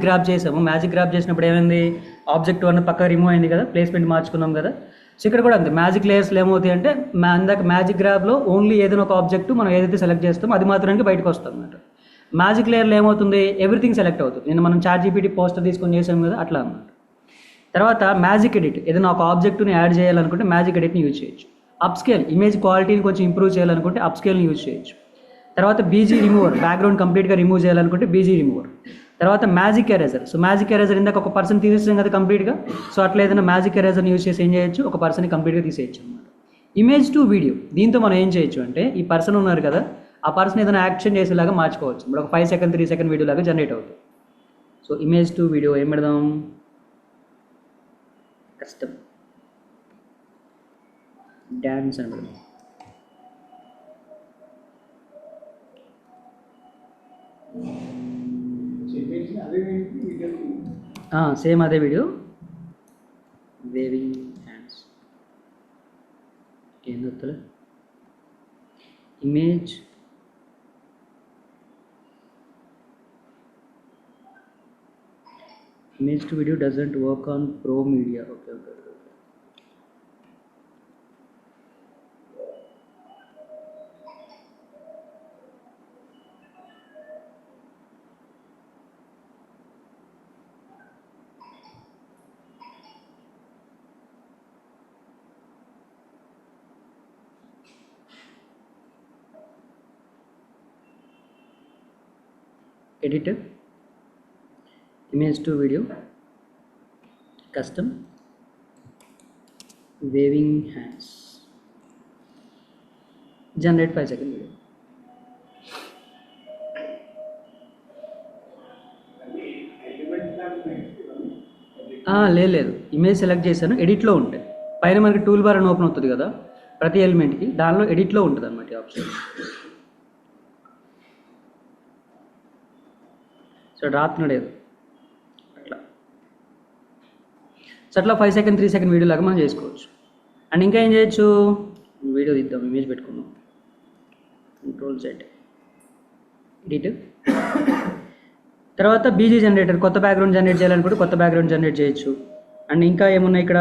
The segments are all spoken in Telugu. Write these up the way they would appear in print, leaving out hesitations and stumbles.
గ్రాప్ చేసాము. మ్యాజిక్ గ్రాప్ చేసినప్పుడు ఏమైంది, ఆబ్జెక్ట్ వన్ పక్క రిమూవ్ అయింది కదా, ప్లేస్మెంట్ మార్చుకున్నాం కదా. సో ఇక్కడ కూడా అంతే, మ్యాజిక్ లేయర్స్లో ఏమవుతాయి అంటే ఇందాక మ్యాజిక్ గ్రాప్లో ఓన్లీ ఏదైనా ఒక ఆబ్జెక్ట్ మనం ఏదైతే సెలెక్ట్ చేస్తామో అది మాత్రానికి బయటకు వస్తుంది అన్నమాట. మ్యాజిక్ లేయర్లో ఏమవుతుంది, ఎవ్రీథింగ్ సెలెక్ట్ అవుతుంది. నేను మనం ChatGPT పోస్టర్ తీసుకొని చేసాం కదా, అట్లా అన్నమాట. తర్వాత మ్యాజిక్ ఎడిట్, ఏదైనా ఒక ఆబ్జెక్ట్ని యాడ్ చేయాలనుకుంటే మ్యాజిక్ ఎడిట్ని యూజ్ చేయొచ్చు. అప్స్కేల్, ఇమేజ్ క్వాలిటీని కొంచెం ఇంప్రూవ్ చేయాలనుకుంటే అప్స్కేల్ని యూజ్ చేయొచ్చు. తర్వాత బీజీ రిమూవర్, బ్యాక్గ్రౌండ్ కంప్లీట్గా రిమూవ్ చేయాలనుకుంటే బీజీ రిమూవర్. తర్వాత magic eraser. So magic eraser ఇందాక ఒక పర్సన్ తీసేసాం కదా కంప్లీట్గా, సో అట్లా ఏదైనా మ్యాజిక్ ఎరేజర్ని యూజ్ చేసి ఏం చేయొచ్చు, ఒక పర్సన్ని కంప్లీట్గా తీసేయచ్చు అనమాట. ఇమేజ్ టు వీడియో, దీంతో మనం ఏం చేయొచ్చు అంటే ఈ పర్సన్ ఉన్నారు కదా, ఆ పర్సన్ ఏదైనా యాక్షన్ చేసేలాగా మార్చుకోవచ్చు. ఇప్పుడు ఒక 5 సెకండ్ 3 సెకండ్ వీడియో లాగా జనరేట్ అవుతుంది. సో ఇమేజ్ టు వీడియో ఏం పెడదాం, కస్టమ్ డ్యాన్స్ అని పెడదాం. సేమ్ అదే వీడియో, వేవింగ్ హ్యాండ్స్. ఏం చెప్తలే, image to video doesn't work on pro media. Okay okay okay. Edit, image to video, custom, waving hands, generate 5 second video. లేదు, ఇమేజ్ సెలెక్ట్ చేశాను, ఎడిట్లో ఉంటాయి. పైన మనకి టూల్ బార్ అని ఓపెన్ అవుతుంది కదా ప్రతి ఎలిమెంట్కి, దానిలో ఎడిట్లో ఉంటుంది అన్నమాట ఈ ఆప్షన్. సో రాత్రి అట్లా. సో అట్లా 5 సెకండ్ 3 సెకండ్ వీడియో లాగా మనం చేసుకోవచ్చు. అండ్ ఇంకా ఏం చేయొచ్చు, వీడియో తీద్దాం, ఇమేజ్ పెట్టుకుందాం, Ctrl+Z, ఎడిట్. తర్వాత బీజీ జనరేటర్, కొత్త బ్యాక్గ్రౌండ్ జనరేట్ చేయాలనుకుంటే కొత్త బ్యాక్గ్రౌండ్ జనరేట్ చేయొచ్చు. అండ్ ఇంకా ఏమున్నాయి ఇక్కడ,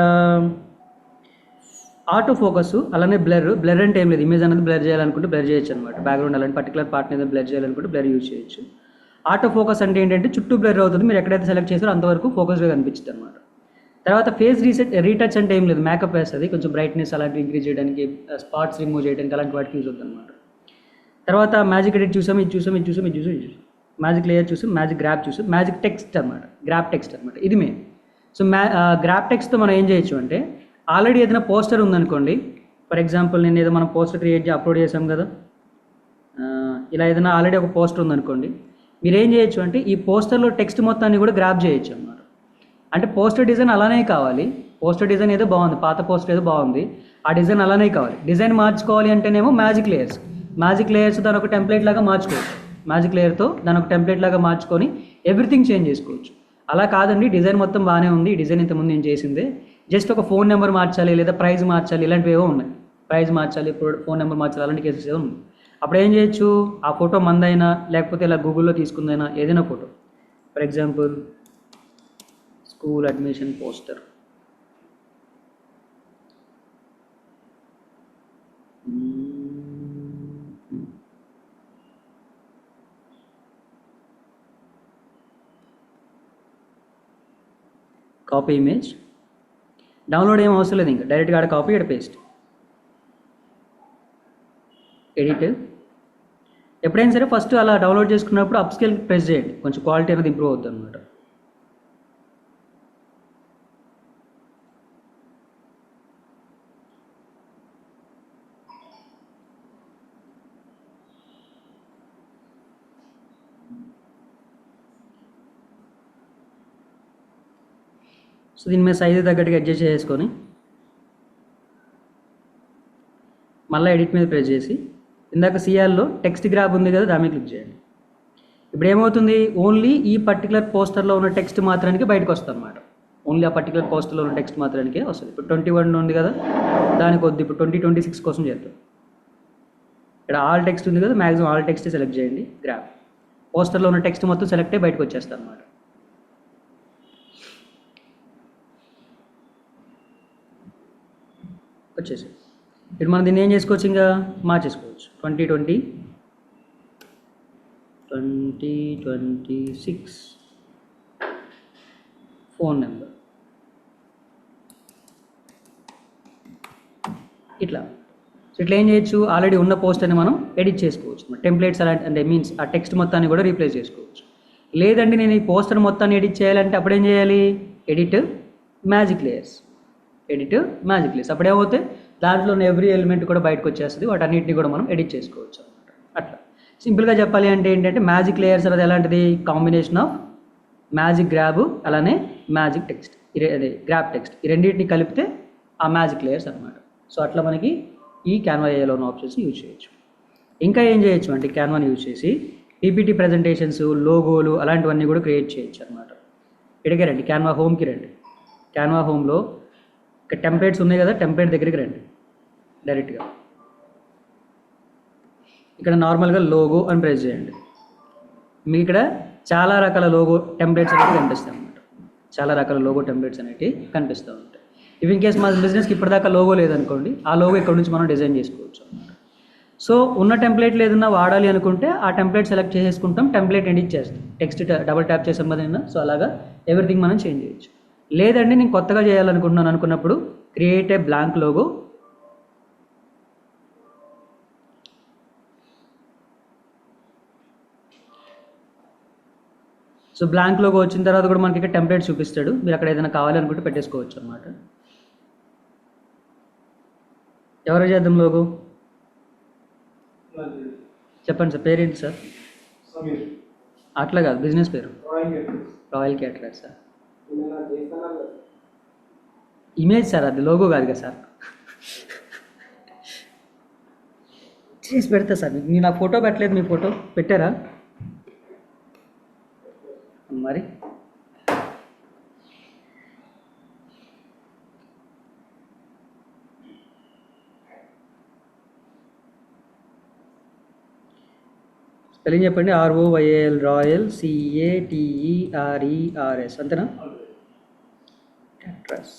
ఆటో ఫోకస్, అలానే బ్లర్ అంటే ఏం లేదు, ఇమేజ్ అనేది బ్లర్ చేయాలనుకుంటే బ్లర్ చేయొచ్చు అనమాట. బ్యాక్గ్రౌండ్ అలాంటి పర్టికులర్ పార్ట్ని ఏదైనా బ్లర్ చేయాలనుకుంటే బ్లర్ యూజ్ చేయొచ్చు. ఆటో ఫోకస్ అంటే ఏంటంటే చుట్టూ బ్లర్ అవుతుంది, మీరు ఎక్కడైతే సెలెక్ట్ చేస్తారో అంతవరకు ఫోకస్గా కనిపించింది అనమాట. తర్వాత ఫేస్ రీటచ్ అంటే ఏం లేదు, మేకప్ వేస్తుంది, కొంచెం బ్రైట్నెస్ అలాంటివి ఇంక్రీజ్ చేయడానికి, స్పాట్స్ రిమూవ్ చేయడానికి అలాంటి వాటికి యూజ్ అవుతుంది అనమాట. తర్వాత మ్యాజిక్ ఎడిట్ చూసాం, ఇది చూసాం. మ్యాజిక్ లేయర్ చూసాం, మ్యాజిక్ గ్రాప్ చూసాం, మ్యాజిక్ టెక్స్ట్ అనమాట, గ్రాప్ టెక్స్ట్ అనమాట, ఇది మెయిన్. సో గ్రాప్ టెక్స్ట్తో మనం ఏం చేయొచ్చు అంటే, ఆల్రెడీ ఏదైనా పోస్టర్ ఉందనుకోండి, ఫర్ ఎగ్జాంపుల్ నేను ఏదో మనం పోస్టర్ అప్లోడ్ చేసాం కదా, ఇలా ఏదైనా ఆల్రెడీ ఒక పోస్టర్ ఉందనుకోండి, మీరు ఏం చేయొచ్చు అంటే ఈ పోస్టర్లో టెక్స్ట్ మొత్తాన్ని కూడా గ్రాప్ చేయొచ్చు అన్నమాట. అంటే పోస్టర్ డిజైన్ అలానే కావాలి, పోస్టర్ డిజైన్ ఏదో బాగుంది, పాత పోస్టర్ ఏదో బాగుంది, ఆ డిజైన్ అలానే కావాలి. డిజైన్ మార్చుకోవాలి అంటేనేమో మ్యాజిక్ లేయర్స్ దాని ఒక టెంప్లెట్ లాగా మార్చుకోవచ్చు. మ్యాజిక్ లేయర్తో దాని ఒక టెంప్లెట్ లాగా మార్చుకొని ఎవ్రీథింగ్ చేంజ్ చేసుకోవచ్చు. అలా కాదండి, డిజైన్ మొత్తం బాగానే ఉంది, ఈ డిజైన్ ఇంతకుముందు నేను చేసిందే, జస్ట్ ఒక ఫోన్ నెంబర్ మార్చాలి లేదా ప్రైస్ మార్చాలి, ఇలాంటివి ఏవో ఉన్నాయి, ప్రైస్ మార్చాలి, ఫోన్ నెంబర్ మార్చాలి, అలాంటి కేసెస్ ఏవో ఉన్నాయి. అప్పుడు ఏం చేయొచ్చు, ఆ ఫోటో మందైనా లేకపోతే ఇలా గూగుల్లో తీసుకుందైనా ఏదైనా photo, for example school admission poster, copy image, download ఏం అవసరం లేదు, ఇంకా డైరెక్ట్గా ఆడ కాపీ, ఆడ పేస్ట్, ఎడిట్. ఎప్పుడైనా సరే ఫస్ట్ అలా డౌన్లోడ్ చేసుకున్నప్పుడు అప్స్కేల్ ప్రెస్ చేయండి, కొంచెం క్వాలిటీ అనేది ఇంప్రూవ్ అవుతుంది అనమాట. సో దీని మీద సైజు తగ్గట్టుగా అడ్జస్ట్ చేసుకొని మళ్ళీ ఎడిట్ మీద ప్రెస్ చేసి ఇందాక సిఆర్లో టెక్స్ట్ గ్రాబ్ ఉంది కదా, దాని మీద క్లిక్ చేయండి. ఇప్పుడు ఏమవుతుంది, ఓన్లీ ఈ పర్టికులర్ పోస్టర్లో ఉన్న టెక్స్ట్ మాత్రానికి బయటకు వస్తుంది అనమాట. ఓన్లీ ఆ పర్టికులర్ పోస్టర్లో ఉన్న టెక్స్ట్ మాత్రానికే వస్తుంది. ఇప్పుడు 21 ఉంది కదా, దానికి వద్దు, ఇప్పుడు 2026 కోసం చేద్దాం. ఇక్కడ ఆల్ టెక్స్ట్ ఉంది కదా, మ్యాక్సిమం ఆల్ టెక్స్ట్ సెలెక్ట్ చేయండి, గ్రాబ్. పోస్టర్లో ఉన్న టెక్స్ట్ మొత్తం సెలెక్ట్ అయ్యి బయటకు వచ్చేస్తుంది అనమాట. వచ్చేసి ఇప్పుడు మనం దీన్ని ఏం చేసుకోవచ్చు, ఇంకా మార్చేసుకోవచ్చు. 2026 ఫోన్ నెంబర్ ఇట్లా. సో ఇట్లా ఏం చేయొచ్చు, ఆల్రెడీ ఉన్న పోస్ట్ అని మనం ఎడిట్ చేసుకోవచ్చు. టెంప్లెట్స్ అలాంటి అంటే మీన్స్ ఆ టెక్స్ట్ మొత్తాన్ని కూడా రీప్లేస్ చేసుకోవచ్చు. లేదండి నేను ఈ పోస్టర్ మొత్తాన్ని ఎడిట్ చేయాలంటే అప్పుడు ఏం చేయాలి, ఎడిట్ మ్యాజిక్ లేయర్స్. అప్పుడేమవుతాయి, దాంట్లో ఉన్న ఎవ్రీ ఎలిమెంట్ కూడా బయటకు వచ్చేస్తుంది. వాటన్నిటిని కూడా మనం ఎడిట్ చేసుకోవచ్చు అనమాట. అట్లా సింపుల్గా చెప్పాలి అంటే ఏంటంటే మ్యాజిక్ లేయర్స్ అనేది ఎలాంటిది, కాంబినేషన్ ఆఫ్ మ్యాజిక్ గ్రాబ్ అలానే మ్యాజిక్ టెక్స్ట్, అదే గ్రాబ్ టెక్స్ట్, ఈ రెండింటిని కలిపితే ఆ మ్యాజిక్ లేయర్స్ అనమాట. సో అట్లా మనకి ఈ క్యాన్వా ఏఐలో ఉన్న ఆప్షన్స్ యూజ్ చేయొచ్చు. ఇంకా ఏం చేయొచ్చు అంటే క్యాన్వాని యూజ్ చేసి పీపీటీ ప్రజెంటేషన్స్, లోగోలు అలాంటివన్నీ కూడా క్రియేట్ చేయొచ్చు అనమాట. ఇక్కడికే రండి, క్యాన్వా హోమ్కి రండి. క్యాన్వా హోమ్లో ఇక్కడ టెంప్లెట్స్ ఉన్నాయి కదా, టెంప్లెట్ దగ్గరికి రండి డైరెక్ట్గా. ఇక్కడ నార్మల్గా లోగో అని ప్రెస్ చేయండి. మీకు ఇక్కడ చాలా రకాల లోగో టెంప్లెట్స్ అనేవి కనిపిస్తాయి అన్నమాట. చాలా రకాల లోగో టెంప్లెట్స్ అనేవి కనిపిస్తూ ఉంటాయి. ఇవి ఇన్ కేస్ మా బిజినెస్కి ఇప్పటిదాకా లోగో లేదనుకోండి, ఆ లోగో ఇక్కడ నుంచి మనం డిజైన్ చేసుకోవచ్చు అన్నమాట. సో ఉన్న టెంప్లెట్లు ఏదన్నా వాడాలి అనుకుంటే ఆ టెంప్లెట్ సెలెక్ట్ చేసేసుకుంటాం, టెంప్లెట్ ఎడిట్ చేస్తాం, టెక్స్ట్ డబుల్ ట్యాప్ చేసాం కదా. సో అలాగా ఎవ్రీథింగ్ మనం చేంజ్ చేయొచ్చు. లేదండి నేను కొత్తగా చేయాలనుకుంటున్నాను అనుకున్నప్పుడు create a blank logo. So blank logo వచ్చిన తర్వాత కూడా మనకి ఇక్కడ టెంప్లెట్ చూపిస్తాడు. మీరు అక్కడ ఏదైనా కావాలనుకుంటే పెట్టేసుకోవచ్చు అనమాట. ఎవరు చేద్దాం లోగో చెప్పండి సార్, పేరేంటి సార్? అట్లా కాదు, బిజినెస్ పేరు royal caterers sir. Image sir, అది లోగో కాదు కదా సార్. చేసి పెడతా సార్. మీరు నా ఫోటో పెట్టలేదు, మీ ఫోటో పెట్టారా మరి? స్పెల్లింగ్ చెప్పండి. ROYAL రాయల్, CATERERS అంతేనా? క్యాట్రస్.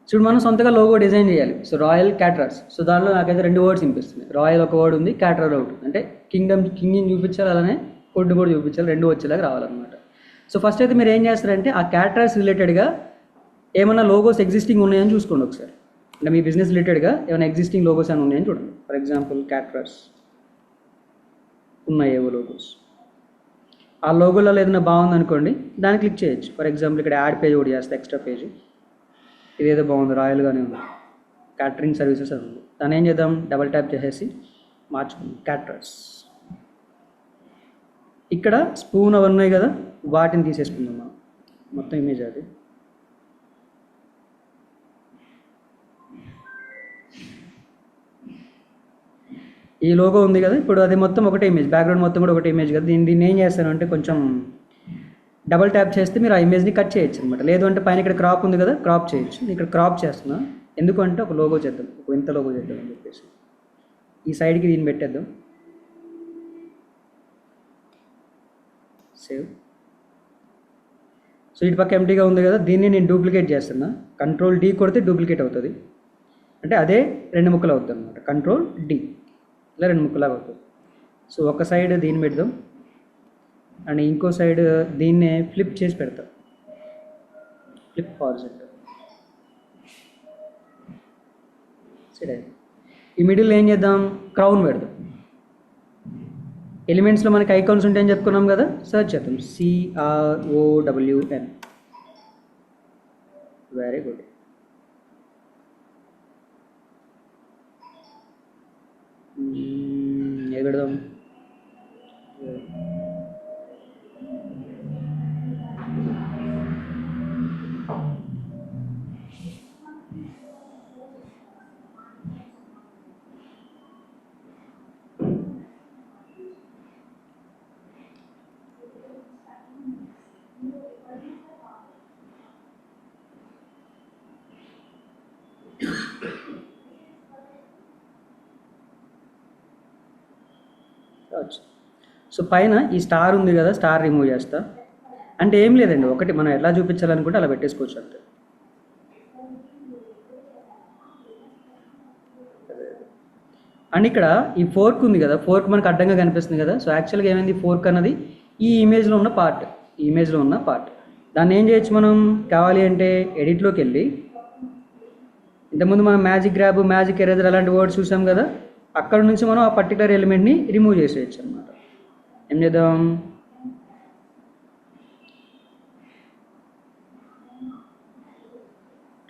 చూడు మనం సొంతగా లోగో డిజైన్ చేయాలి. So royal caterers. సో దానిలో నాకైతే 2 వర్డ్స్ వినిపిస్తుంది. రాయల్ ఒక వర్డ్ ఉంది, క్యాటరర్ ఒకటి. అంటే కింగ్ని చూపించాలి, అలానే ఫుడ్ కూడా చూపించాలి, 2 వచ్చేలాగా రావాలన్నమాట. సో ఫస్ట్ అయితే మీరు ఏం చేస్తారంటే ఆ క్యాటరర్స్ రిలేటెడ్గా ఏమైనా లోగోస్ ఎగ్జిస్టింగ్ ఉన్నాయని చూసుకోండి ఒకసారి. అంటే మీ బిజినెస్ రిలేటెడ్గా ఏమైనా ఎగ్జిస్టింగ్ లోగోస్ అని ఉన్నాయని చూడండి. ఫర్ ఎగ్జాంపుల్ క్యాటరర్స్ ఉన్నాయి ఏవో లోగోస్. ఆ లోగోలలో ఏదైనా బాగుంది అనుకోండి, దాన్ని క్లిక్ చేయొచ్చు. ఫర్ ఎగ్జాంపుల్ ఇక్కడ యాడ్ పేజ్ ఒకటి చేస్తే, ఎక్స్ట్రా పేజ్ ఇదేదో బాగుంది, రాయల్గానే ఉంది, క్యాటరింగ్ సర్వీసెస్ అని ఉంది. దాన్ని ఏం చేద్దాం, డబల్ ట్యాప్ చేసేసి మార్చుకుందాం క్యాటరర్స్. ఇక్కడ స్పూన్ అవి ఉన్నాయి కదా, వాటిని తీసేసుకుందాం మనం, మొత్తం ఇమేజ్ అది. ఈ లోగో ఉంది కదా, ఇప్పుడు అది మొత్తం ఒకటే ఇమేజ్, బ్యాక్గ్రౌండ్ మొత్తం కూడా ఒకటే ఇమేజ్ కదా. దీన్ని ఏం చేస్తాను అంటే కొంచెం డబల్ ట్యాప్ చేస్తే మీరు ఆ ఇమేజ్ని కట్ చేయొచ్చు అనమాట. లేదు అంటే పైన ఇక్కడ క్రాప్ ఉంది కదా, క్రాప్ చేయొచ్చు. ఇక్కడ క్రాప్ చేస్తున్నా, ఎందుకంటే ఒక లోగో చేద్దాం, ఒక ఇంత లోగో చేద్దాం అని చెప్పేసి ఈ సైడ్కి దీన్ని పెట్టేద్దాం. సేవ్. సో ఇటు పక్క ఎంటీగా ఉంది కదా, దీన్ని నేను డూప్లికేట్ చేస్తున్నా. Ctrl D కొడితే డూప్లికేట్ అవుతుంది. అంటే అదే 2 ముక్కలు అవుతుంది అనమాట. Ctrl D ఇలా 2 ముక్కలాగా అవుతుంది. సో ఒక సైడ్ దీన్ని పెడదాం అండ్ ఇంకో సైడ్ దీన్నే ఫ్లిప్ చేసి పెడతాం, ఫ్లిప్ హారిజాంటల్. సరే, ఈ మిడిల్ ఏం చేద్దాం, క్రౌన్ పెడదాం. ఎలిమెంట్స్లో మనకి ఐకాన్స్ ఉంటాయని చెప్పుకున్నాం కదా, సర్చ్ చేద్దాం CROWN. Very good. ఏది పెడదాం, సో పైన ఈ స్టార్ ఉంది కదా, స్టార్ రిమూవ్ చేస్తా. అంటే ఏం లేదండి, ఒకటి మనం ఎలా చూపించాలనుకుంటే అలా పెట్టేసుకోవచ్చు అంతే. అండ్ ఇక్కడ ఈ ఫోర్క్ ఉంది కదా, ఫోర్క్ మనకు అడ్డంగా కనిపిస్తుంది కదా. సో యాక్చువల్గా ఏమైంది, ఫోర్క్ అన్నది ఈ ఇమేజ్లో ఉన్న పార్ట్, ఈ ఇమేజ్లో ఉన్న పార్ట్. దాన్ని ఏం చేయొచ్చు మనం, కావాలి అంటే ఎడిట్లోకి వెళ్ళి, ఇంతకుముందు మనం మ్యాజిక్ గ్రాబ్, మ్యాజిక్ ఎరేజర్ అలాంటి వర్డ్స్ చూసాం కదా, అక్కడ నుంచి మనం ఆ పర్టికులర్ ఎలిమెంట్ని రిమూవ్ చేసేయచ్చు అనమాట. ఏం చేద్దాం,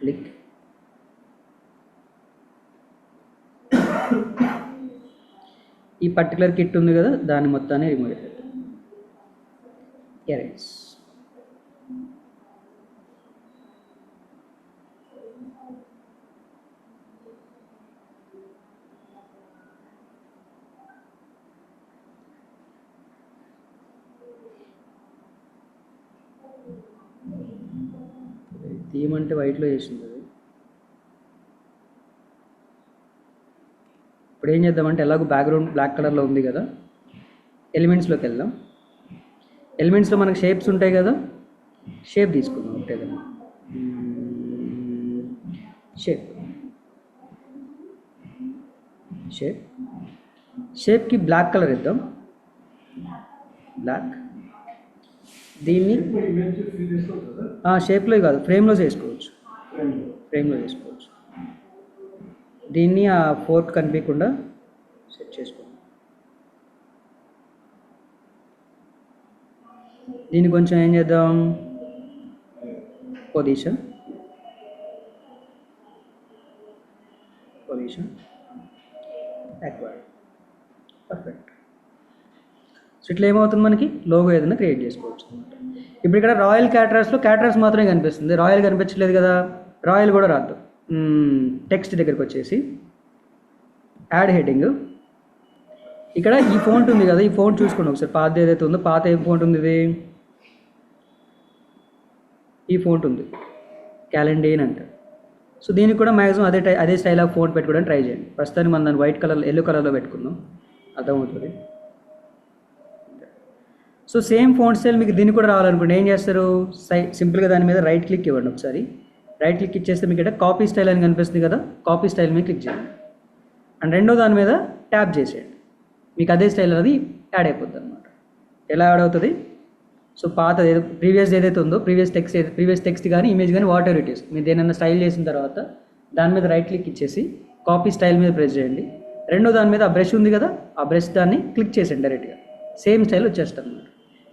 క్లిక్, ఈ పర్టికులర్ కిట్ ఉంది కదా, దాన్ని మొత్తాన్ని రిమూవ్ చేసేద్దాం. ఎరేజ్. థీమ్ అంటే వైట్లో చేసింది అది. ఇప్పుడు ఏం చేద్దామంటే, ఎలాగో బ్యాక్గ్రౌండ్ బ్లాక్ కలర్లో ఉంది కదా, ఎలిమెంట్స్లోకి వెళ్దాం. ఎలిమెంట్స్లో మనకు షేప్స్ ఉంటాయి కదా, షేప్ తీసుకుందాం ఒకటే కదా, షేప్, షేప్, షేప్కి బ్లాక్ కలర్ ఇద్దాం, బ్లాక్. దీన్ని షేప్లో కాదు, ఫ్రేమ్లో చేసుకోవచ్చు, ఫ్రేమ్లో చేసుకోవచ్చు. దీన్ని ఆ ఫోర్క్ కనిపించకుండా సెట్ చేసుకోండి. దీన్ని కొంచెం ఏం చేద్దాం, పొజిషన్, పొజిషన్, యాక్వైర్డ్, పర్ఫెక్ట్. సో ఇట్లా ఏమవుతుంది, మనకి లోగో ఏదైనా క్రియేట్ చేసుకోవచ్చు అనమాట. ఇప్పుడు ఇక్కడ రాయల్ క్యాటరాస్లో క్యాటరాస్ మాత్రమే కనిపిస్తుంది, రాయల్ కనిపించలేదు కదా. రాయల్ కూడా రాద్దాం. టెక్స్ట్ దగ్గరికి వచ్చేసి యాడ్ హెడ్డింగ్. ఇక్కడ ఈ ఫోంట్ ఉంది కదా, ఈ ఫోంట్ చూసుకోండి ఒకసారి, పాత ఏదైతే ఉందో, పాత ఏం ఫోంట్ ఉంది, ఇది ఈ ఫోంట్ ఉంది, క్యాలెండైన్ అంట. సో దీనికి కూడా మ్యాక్సిమం అదే స్టైల్ ఆఫ్ ఫోంట్ పెట్టుకోవడానికి ట్రై చేయండి. ప్రస్తుతానికి మనం దాన్ని వైట్ కలర్, ఎల్లో కలర్లో పెట్టుకుందాం, అర్థమవుతుంది. సో సేమ్ ఫోంట్ స్టైల్ మీకు దీన్ని కూడా రావాలనుకోండి, ఏం చేస్తారు, సింపుల్గా దాని మీద రైట్ క్లిక్ ఇవ్వండి ఒకసారి. రైట్ క్లిక్ ఇచ్చేస్తే మీకు ఇక్కడ కాపీ స్టైల్ అని కనిపిస్తుంది కదా, కాపీ స్టైల్ మీద క్లిక్ చేయండి. అండ్ రెండో దాని మీద ట్యాప్ చేసేయండి, మీకు అదే స్టైల్ అనేది యాడ్ అయిపోద్ది అనమాట. ఎలా యాడ్ అవుతుంది, సో పాత ప్రీవియస్ ఏదైతే ఉందో, ప్రీవియస్ టెక్స్ట్ కానీ ఇమేజ్ కానీ వాట్ ఎవర్ ఇట్ ఈస్, మీరు దేనైనా స్టైల్ చేసిన తర్వాత దాని మీద రైట్ క్లిక్ ఇచ్చేసి కాపీ స్టైల్ మీద ప్రెస్ చేయండి. రెండో దాని మీద ఆ బ్రష్ ఉంది కదా, ఆ బ్రష్ దాన్ని క్లిక్ చేసేయండి, డైరెక్ట్గా సేమ్ స్టైల్ వచ్చేస్తుంది అనమాట.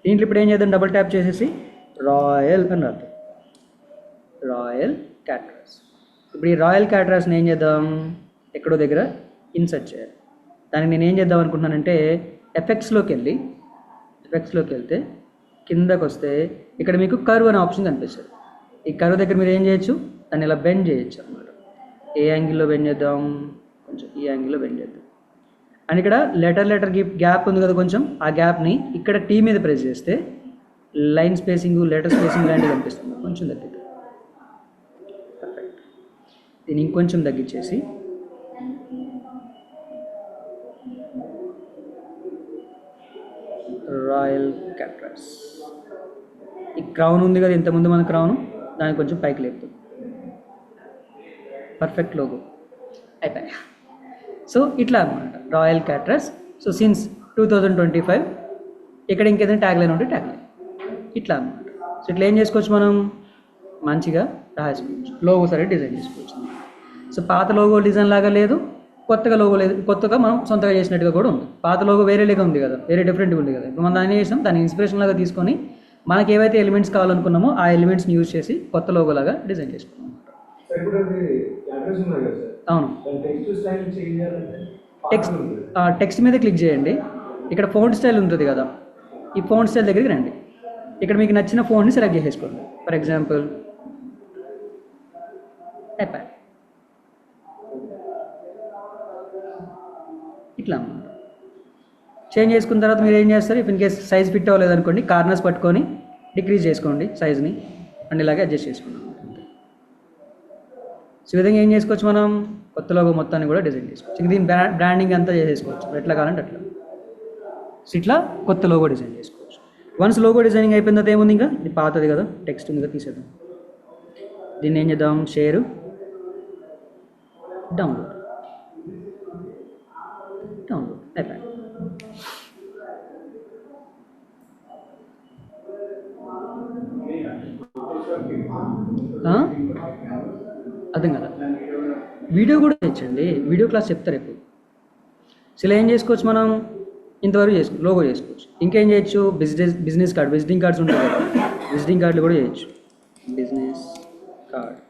దీంట్లో ఇప్పుడు ఏం చేద్దాం, డబుల్ ట్యాప్ చేసేసి రాయల్ అని రాద్దాం, రాయల్ క్యాటరాస్. ఇప్పుడు ఈ రాయల్ క్యాటరాస్ని ఏం చేద్దాం, ఎక్కడో దగ్గర ఇన్సర్ట్ చేయాలి. దానికి నేను ఏం చేద్దాం అనుకుంటున్నానంటే, ఎఫెక్ట్స్లోకి వెళ్తే కిందకు వస్తే ఇక్కడ మీకు కర్వ్ అనే ఆప్షన్ కనిపిస్తుంది. ఈ కర్వ్ దగ్గర మీరు ఏం చేయొచ్చు, దాన్ని ఇలా బెండ్ చేయొచ్చు అనమాట. ఏ యాంగిల్లో బెండ్ చేద్దాం, కొంచెం ఈ యాంగిల్లో బెండ్ చేద్దాం. అండ్ ఇక్కడ లెటర్ గ్యాప్ ఉంది కదా కొంచెం, ఆ గ్యాప్ని ఇక్కడ టీ మీద ప్రెస్ చేస్తే లైన్ స్పేసింగ్, లెటర్ స్పేసింగ్ లాంటివి కనిపిస్తుంది. కొంచెం తగ్గిద్దాం, పర్ఫెక్ట్. దీన్ని ఇంకొంచెం తగ్గించేసి రాయల్ క్యాటరాస్. ఈ క్రౌన్ ఉంది కదా, ఇంతకుముందు మన క్రౌన్, దాన్ని కొంచెం పైకి లేపుతుంది, పర్ఫెక్ట్ లోగో అయిపోయాయి. సో ఇట్లా అనమాట రాయల్ క్యాటరాస్. సో సిన్స్ 2025 ఇక్కడ ఇంకేదైనా ట్యాగ్ లైన్ ఉంటే ట్యాగ్ లైన్, ఇట్లా అనమాట. సో ఇట్లా ఏం చేసుకోవచ్చు, మనం మంచిగా రాసుకోవచ్చు, లోగో సరే డిజైన్ చేసుకోవచ్చు. సో పాత లోగో డిజైన్ లాగా లేదు, కొత్తగా లోగో లేదు, కొత్తగా మనం సొంతగా చేసినట్టుగా కూడా ఉంది. పాత లోగో వేరేలాగా ఉంది కదా, వేరే డిఫరెంట్గా ఉంది కదా. ఇప్పుడు మనం దాన్ని చేసాం, దాన్ని ఇన్స్పిరేషన్ లాగా తీసుకొని మనకి ఏవైతే ఎలిమెంట్స్ కావాలనుకున్నామో ఆ ఎలిమెంట్స్ని యూజ్ చేసి కొత్త లోగో లాగా డిజైన్ చేసుకున్నాం. అవును, టెక్స్ట్ మీద క్లిక్ చేయండి. ఇక్కడ ఫోంట్ స్టైల్ ఉంటుంది కదా, ఈ ఫోంట్ స్టైల్ దగ్గరికి రండి. ఇక్కడ మీకు నచ్చిన ఫోన్ని సెలెక్ట్ చేసేసుకోండి. ఫర్ ఎగ్జాంపుల్ ఐప్యాడ్, ఇట్లా అన్నమాట. చేంజ్ చేసుకున్న తర్వాత మీరు ఏం చేస్తారు, if in case size fit అవ్వలేదు అనుకోండి, కార్నర్స్ పట్టుకొని డిక్రీజ్ చేసుకోండి సైజ్ని, అండ్ ఇలాగే అడ్జస్ట్ చేసుకున్నాం. సో ఈ విధంగా ఏం చేసుకోవచ్చు, మనం కొత్త లోగో మొత్తాన్ని కూడా డిజైన్ చేసుకోవచ్చు. దీని బ్రాండింగ్ అంతా చేసేసుకోవచ్చు ఎట్లా కావాలంటే అట్లా. సో ఇట్లా కొత్త లోగో డిజైన్ చేసుకోవచ్చు. వన్స్ లోగో డిజైనింగ్ అయిపోయిన తర్వాత ఏముంది, ఇంకా ఇది పాతది కదా, టెక్స్ట్ ఉంది కదా, తీసేద్దాం. దీన్ని ఏం చేద్దాం, షేర్, డౌన్లోడ్ అయిపోయింది. అర్థం కదా, వీడియో కూడా తెచ్చండి, వీడియో క్లాస్ చెప్తారు ఇప్పుడు. సో ఇలా ఏం చేసుకోవచ్చు మనం, ఇంతవరకు చేసుకోవచ్చు, లోగో చేసుకోవచ్చు. ఇంకేం చేయొచ్చు, బిజినెస్ కార్డ్, విజిటింగ్ కార్డ్స్ ఉంటాయి కదా, విజిటింగ్ కార్డులు కూడా చేయొచ్చు. బిజినెస్ కార్డ్,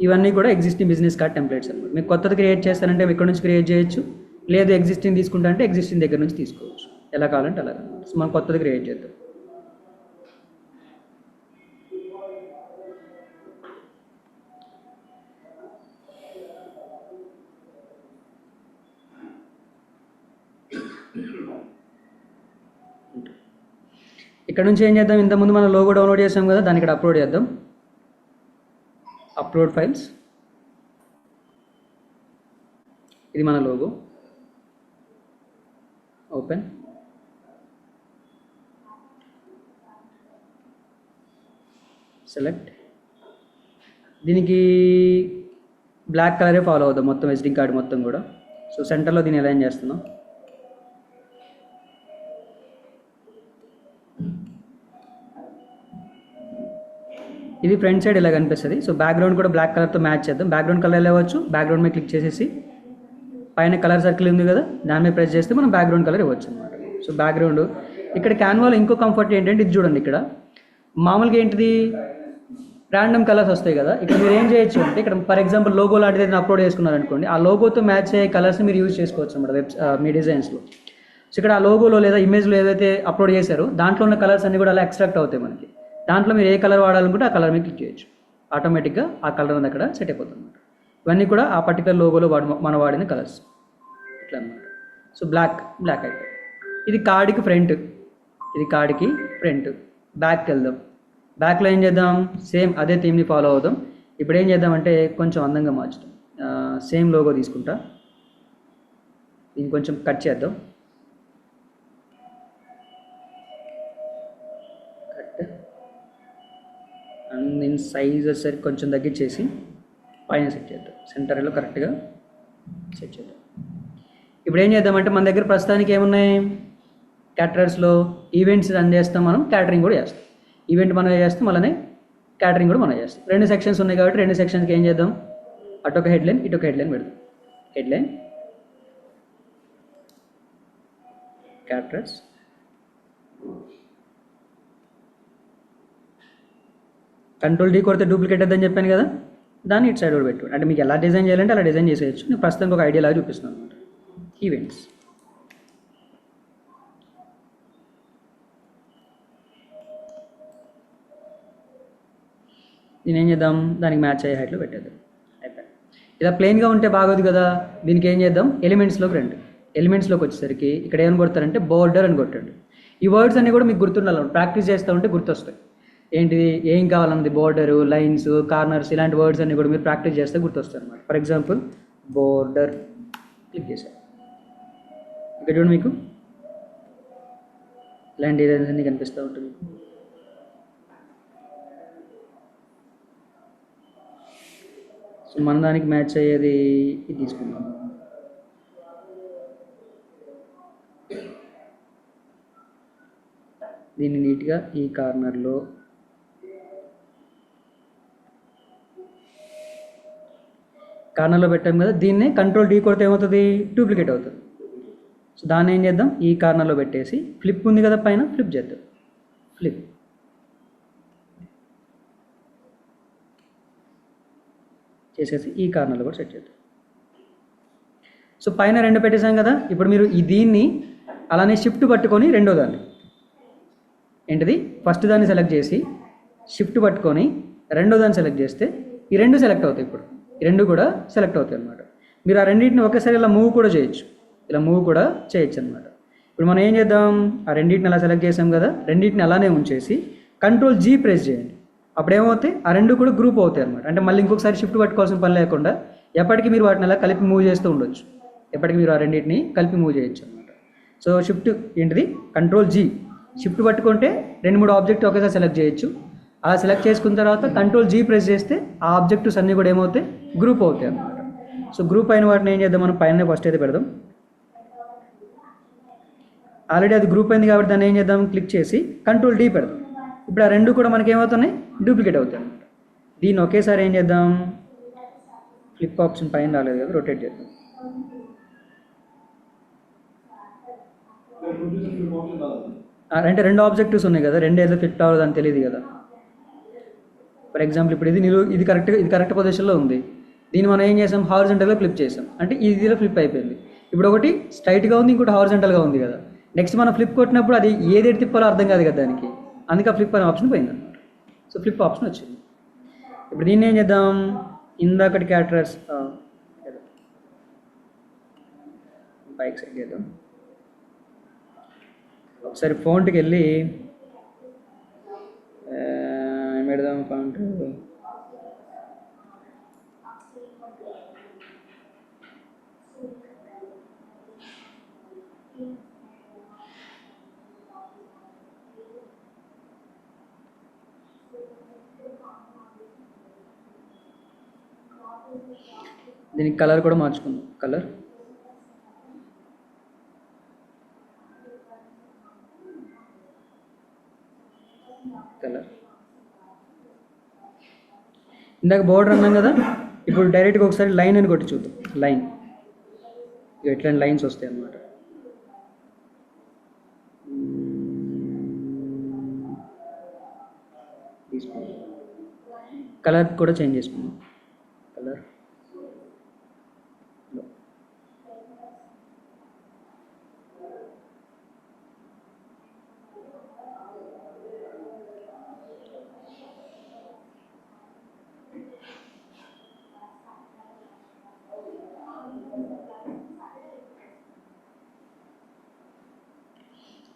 ఇవన్నీ కూడా ఎగ్జిస్టింగ్ బిజినెస్ కార్డ్ టెంప్లెట్స్ అనమాట. మీకు కొత్తది క్రియేట్ చేస్తానంటే ఇక్కడ నుంచి క్రియేట్ చేయొచ్చు, లేదు ఎగ్జిస్టింగ్ తీసుకుంటా అంటే ఎగ్జిస్టింగ్ దగ్గర నుంచి తీసుకోవచ్చు, ఎలా కావాలంటే అలాగ. సో మనం కొత్తది క్రియేట్ చేద్దాం. ఇక్కడ నుంచి ఏం చేద్దాం, ఇంతకుముందు మనం లోగో డౌన్లోడ్ చేసాం కదా, దాన్ని ఇక్కడ అప్లోడ్ చేద్దాం. అప్లోడ్ ఫైల్స్, ఇది మన లోగో. Open, select. దీనికి బ్లాక్ కలరే ఫాలో అవుతాం మొత్తం, విజిటింగ్ కార్డ్ మొత్తం కూడా. సో సెంటర్లో దీన్ని అలైన్ చేస్తున్నాం. ఇది ఫ్రంట్ సైడ్ ఇలా కనిపిస్తుంది. సో బ్యాక్గ్రౌండ్ కూడా బ్లాక్ కలర్తో మ్యాచ్ చేద్దాం. బ్యాక్గ్రౌండ్ కలర్ ఇవ్వచ్చు, బ్యాక్గ్రౌండ్ మీద క్లిక్ చేసేసి పైన కలర్ సర్కిల్ ఉంది కదా, దాని మీద ప్రెస్ చేస్తే మనం బ్యాక్గ్రౌండ్ కలర్ ఇవ్వచ్చు అనమాట. సో బ్యాక్గ్రౌండ్ ఇక్కడ క్యాన్వాలో ఇంకో కంఫర్ట్ ఏంటంటే, ఇది చూడండి, ఇక్కడ మామూలుగా ఏంటిది ర్యాండమ్ కలర్స్ వస్తాయి కదా, ఇక్కడ మీరు ఏం చేయొచ్చు అంటే, ఇక్కడ ఫర్ ఎగ్జాంపుల్ లోగో లాంటిది ఏదైనా అప్లోడ్ చేసుకున్నారనుకోండి, ఆ లోగోతో మ్యాచ్ అయ్యే కలర్స్ని మీరు యూజ్ చేసుకోవచ్చు అనమాట మీ డిజైన్స్లో. సో ఇక్కడ ఆ లోగోలో లేదా ఇమేజ్లో ఏదైతే అప్లోడ్ చేశారో దాంట్లో ఉన్న కలర్స్ అన్ని కూడా అలా ఎక్స్ట్రాక్ట్ అవుతాయి మనకి. దాంట్లో మీరు ఏ కలర్ వాడాలనుకుంటే ఆ కలర్ మీద క్లిక్ చేయొచ్చు, ఆటోమేటిక్గా ఆ కలర్ అనేది అక్కడ సెట్ అయిపోతుంది అనమాట. ఇవన్నీ కూడా ఆ పర్టికులర్ లోగోలో మనం వాడిన కలర్స్ ఇట్లా అనమాట. సో బ్లాక్ అయిపోయి, ఇది కార్డ్కి ఫ్రంట్, ఇది కార్డ్కి ఫ్రంట్. బ్యాక్కి వెళ్దాం. బ్యాక్లో ఏం చేద్దాం, సేమ్ అదే థీమ్ని ఫాలో అవుదాం. ఇప్పుడు ఏం చేద్దామంటే కొంచెం అందంగా మార్చుతాం. సేమ్ లోగో తీసుకుంటా, దీన్ని కొంచెం కట్ చేద్దాం. అండ్ దీని సైజ్ వచ్చేసరికి కొంచెం తగ్గించేసి పైన సెట్ చేద్దాం, సెంటర్లో కరెక్ట్గా సెట్ చేద్దాం. ఇప్పుడు ఏం చేద్దామంటే మన దగ్గర ప్రస్తుతానికి ఏమున్నాయి, క్యాటరర్స్లో ఈవెంట్స్ రన్ చేస్తాం, మనం క్యాటరింగ్ కూడా చేస్తాం. ఈవెంట్ మనం చేస్తాం, అలానే క్యాటరింగ్ కూడా మనం చేస్తాం. 2 సెక్షన్స్ ఉన్నాయి కాబట్టి 2 సెక్షన్స్కి ఏం చేద్దాం, అటొక హెడ్లైన్ ఇటొక హెడ్లైన్ పెడదాం. హెడ్లైన్ క్యాటరర్స్, కంట్రోల్ D కొడితే డూప్లికేట్ అవుతుందని చెప్పాను కదా, దాన్ని ఇటు సైడ్ కూడా పెట్టు. అంటే మీకు ఎలా డిజైన్ చేయాలంటే అలా డిజైన్ చేసేయచ్చు. నేను ప్రస్తుతానికి ఒక ఐడియా లాగా చూపిస్తున్నాను అనమాట. ఈవెంట్స్, దీన్ని ఏం చేద్దాం, దానికి మ్యాచ్ అయ్యే హైట్లో పెట్టేద్దాం. అయిపోయి ఇలా ప్లెయిన్గా ఉంటే బాగోదు కదా, దీనికి ఏం చేద్దాం, ఎలిమెంట్స్లోకి రండి. ఎలిమెంట్స్లోకి వచ్చేసరికి ఇక్కడ ఏమని కొడతారంటే బోర్డర్ అని కొట్టండి. ఈ వర్డ్స్ అన్నీ కూడా మీకు గుర్తుండాలి, ప్రాక్టీస్ చేస్తూ ఉంటే గుర్తొస్తాయి. ఏంటిది ఏం కావాలన్నది, బోర్డరు, లైన్స్, కార్నర్స్, ఇలాంటి వర్డ్స్ అన్నీ కూడా మీరు ప్రాక్టీస్ చేస్తే గుర్తొస్తాయి అనమాట. ఫర్ ఎగ్జాంపుల్ బోర్డర్ క్లిక్ చేశారు, ఇక్కడ చూడండి మీకు ఇలాంటి డిజైన్స్ అన్నీ కనిపిస్తూ ఉంటుంది. సో మన దానికి మ్యాచ్ అయ్యేది ఇది తీసుకుందాం. దీన్ని నీట్గా ఈ కార్నర్లో పెట్టాం కదా, దీన్ని కంట్రోల్ D కొడితే ఏమవుతుంది, డూప్లికేట్ అవుతుంది. సో దాన్ని ఏం చేద్దాం, ఈ కార్నర్లో పెట్టేసి ఫ్లిప్ ఉంది కదా పైన, ఫ్లిప్ చేద్దాం. ఫ్లిప్ చేసేసి ఈ కార్నర్లో కూడా సెట్ చేద్దాం. సో పైన 2 పెట్టేసాం కదా, ఇప్పుడు మీరు దీన్ని అలానే షిఫ్ట్ పట్టుకొని రెండో దాన్ని ఏంటిది ఫస్ట్ దాన్ని సెలెక్ట్ చేసి షిఫ్ట్ పట్టుకొని రెండో దాన్ని సెలెక్ట్ చేస్తే ఈ 2 సెలెక్ట్ అవుతాయి. ఇప్పుడు ఈ 2 కూడా సెలెక్ట్ అవుతాయి అనమాట. మీరు ఆ రెండింటిని ఒకేసారి ఇలా మూవ్ కూడా చేయొచ్చు, అనమాట. ఇప్పుడు మనం ఏం చేద్దాం, ఆ రెండింటిని అలా సెలెక్ట్ చేసాం కదా, రెండింటిని అలానే ఉంచేసి కంట్రోల్ G ప్రెస్ చేయండి. అప్పుడు ఏమవుతాయి, ఆ 2 కూడా గ్రూప్ అవుతాయి అనమాట. అంటే మళ్ళీ ఇంకొకసారి షిఫ్ట్ పట్టుకోవాల్సిన పని లేకుండా ఎప్పటికీ మీరు వాటిని అలా కలిపి మూవ్ చేస్తూ ఉండొచ్చు. ఎప్పటికీ మీరు ఆ రెండింటిని కలిపి మూవ్ చేయొచ్చు అనమాట. సో షిఫ్ట్ ఏంటిది, కంట్రోల్ జీ, షిఫ్ట్ పట్టుకుంటే 2-3 ఆబ్జెక్ట్ ఒకేసారి సెలెక్ట్ చేయొచ్చు. అలా సెలెక్ట్ చేసుకున్న తర్వాత కంట్రోల్ జీ ప్రెస్ చేస్తే ఆ ఆబ్జెక్ట్స్ అన్నీ కూడా ఏమవుతాయి, గ్రూప్ అవుతాయి అనమాట. సో గ్రూప్ అయిన వాటిని ఏం చేద్దాం, మనం పైన ఫస్ట్ అయితే పెడదాం. ఆల్రెడీ అది గ్రూప్ అయింది కాబట్టి దాన్ని ఏం చేద్దాం, క్లిక్ చేసి కంట్రోల్ డీ పెడదాం. ఇప్పుడు ఆ రెండు కూడా మనకి ఏమవుతున్నాయి, డూప్లికేట్ అవుతాయి అనమాట. దీన్ని ఒకేసారి ఏం చేద్దాం, ఫ్లిప్ ఆప్షన్ పైన రాలేదు కదా, రొటేట్ చేద్దాం. అంటే 2 ఆబ్జెక్టివ్స్ ఉన్నాయి కదా, 2 ఏదో ఫిట్ అవ్వదు అని తెలియదు కదా. ఫర్ ఎగ్జాంపుల్ ఇప్పుడు ఇది కరెక్ట్ పొజిషన్లో ఉంది. దీన్ని మనం ఏం చేసాం, హారిజంటల్గా ఫ్లిప్ చేసాం, అంటే ఇదిలో ఫ్లిప్ అయిపోయింది. ఇప్పుడు ఒకటి స్ట్రైట్గా ఉంది, ఇంకోటి హారిజంటల్గా ఉంది కదా. నెక్స్ట్ మనం ఫ్లిప్ కొట్టినప్పుడు అది ఏది తిప్పాలో అర్థం కాదు కదా దానికి, అందుకే ఆ ఫ్లిప్ అనే ఆప్షన్ పోయింది అనమాట. సో ఫ్లిప్ ఆప్షన్ వచ్చింది. ఇప్పుడు దీన్ని ఏం చేద్దాం, ఇందాకటి క్యారెక్టర్స్ బైక్ సెట్ చేద్దాం. ఒకసారి ఫాంట్కి వెళ్ళి ఏం పెడదాం, ఫాంట్ దీనికి కలర్ కూడా మార్చుకుందాం. కలర్ ఇందాక బోర్డర్ అన్నాం కదా, ఇప్పుడు డైరెక్ట్గా ఒకసారి లైన్ అని కొట్టి చూద్దాం. లైన్ ఎట్లాంటి లైన్స్ వస్తాయి అన్నమాట. కలర్ కూడా చేంజ్ చేసుకుందాం. కలర్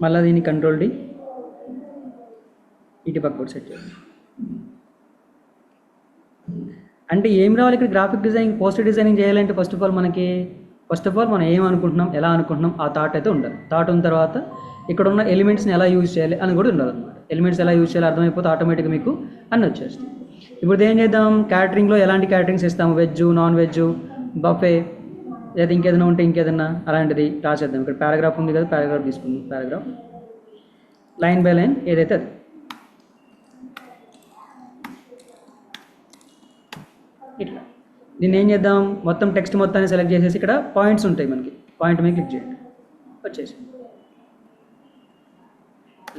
మళ్ళీ దీన్ని కంట్రోల్ డి ఇటు పక్క కూడా సెట్ చేయాలి. అంటే ఏం రావాలి ఇక్కడ, గ్రాఫిక్ డిజైనింగ్, పోస్టర్ డిజైనింగ్ చేయాలంటే ఫస్ట్ ఆఫ్ ఆల్ మనం ఏమనుకుంటున్నాం, ఎలా అనుకుంటున్నాం ఆ థాట్ అయితే ఉండాలి. థాట్ ఉన్న తర్వాత ఇక్కడ ఉన్న ఎలిమెంట్స్ని ఎలా యూజ్ చేయాలి అని కూడా ఉండాలన్నమాట. ఎలిమెంట్స్ ఎలా యూజ్ చేయాలి అర్థమైపోతే ఆటోమేటిక్గా మీకు అన్నీ వచ్చేస్తాయి. ఇప్పుడు ఏం చేద్దాం, క్యాటరింగ్లో ఎలాంటి క్యాటరింగ్స్ ఇస్తాము, వెజ్, నాన్ వెజ్, బఫే, లేదా ఇంకేదైనా ఉంటే ఇంకేదన్నా అలాంటిది రాసేద్దాం. ఇక్కడ పారాగ్రాఫ్ ఉంది కదా, పారాగ్రాఫ్ తీసుకుందాం. పారాగ్రాఫ్ లైన్ బై లైన్ ఏదైతే అది. ఇట్లా దీన్ని ఏం చేద్దాం, మొత్తం టెక్స్ట్ మొత్తాన్ని సెలెక్ట్ చేసేసి ఇక్కడ పాయింట్స్ ఉంటాయి మనకి, పాయింట్ మీద క్లిక్ చేయండి, వచ్చేసి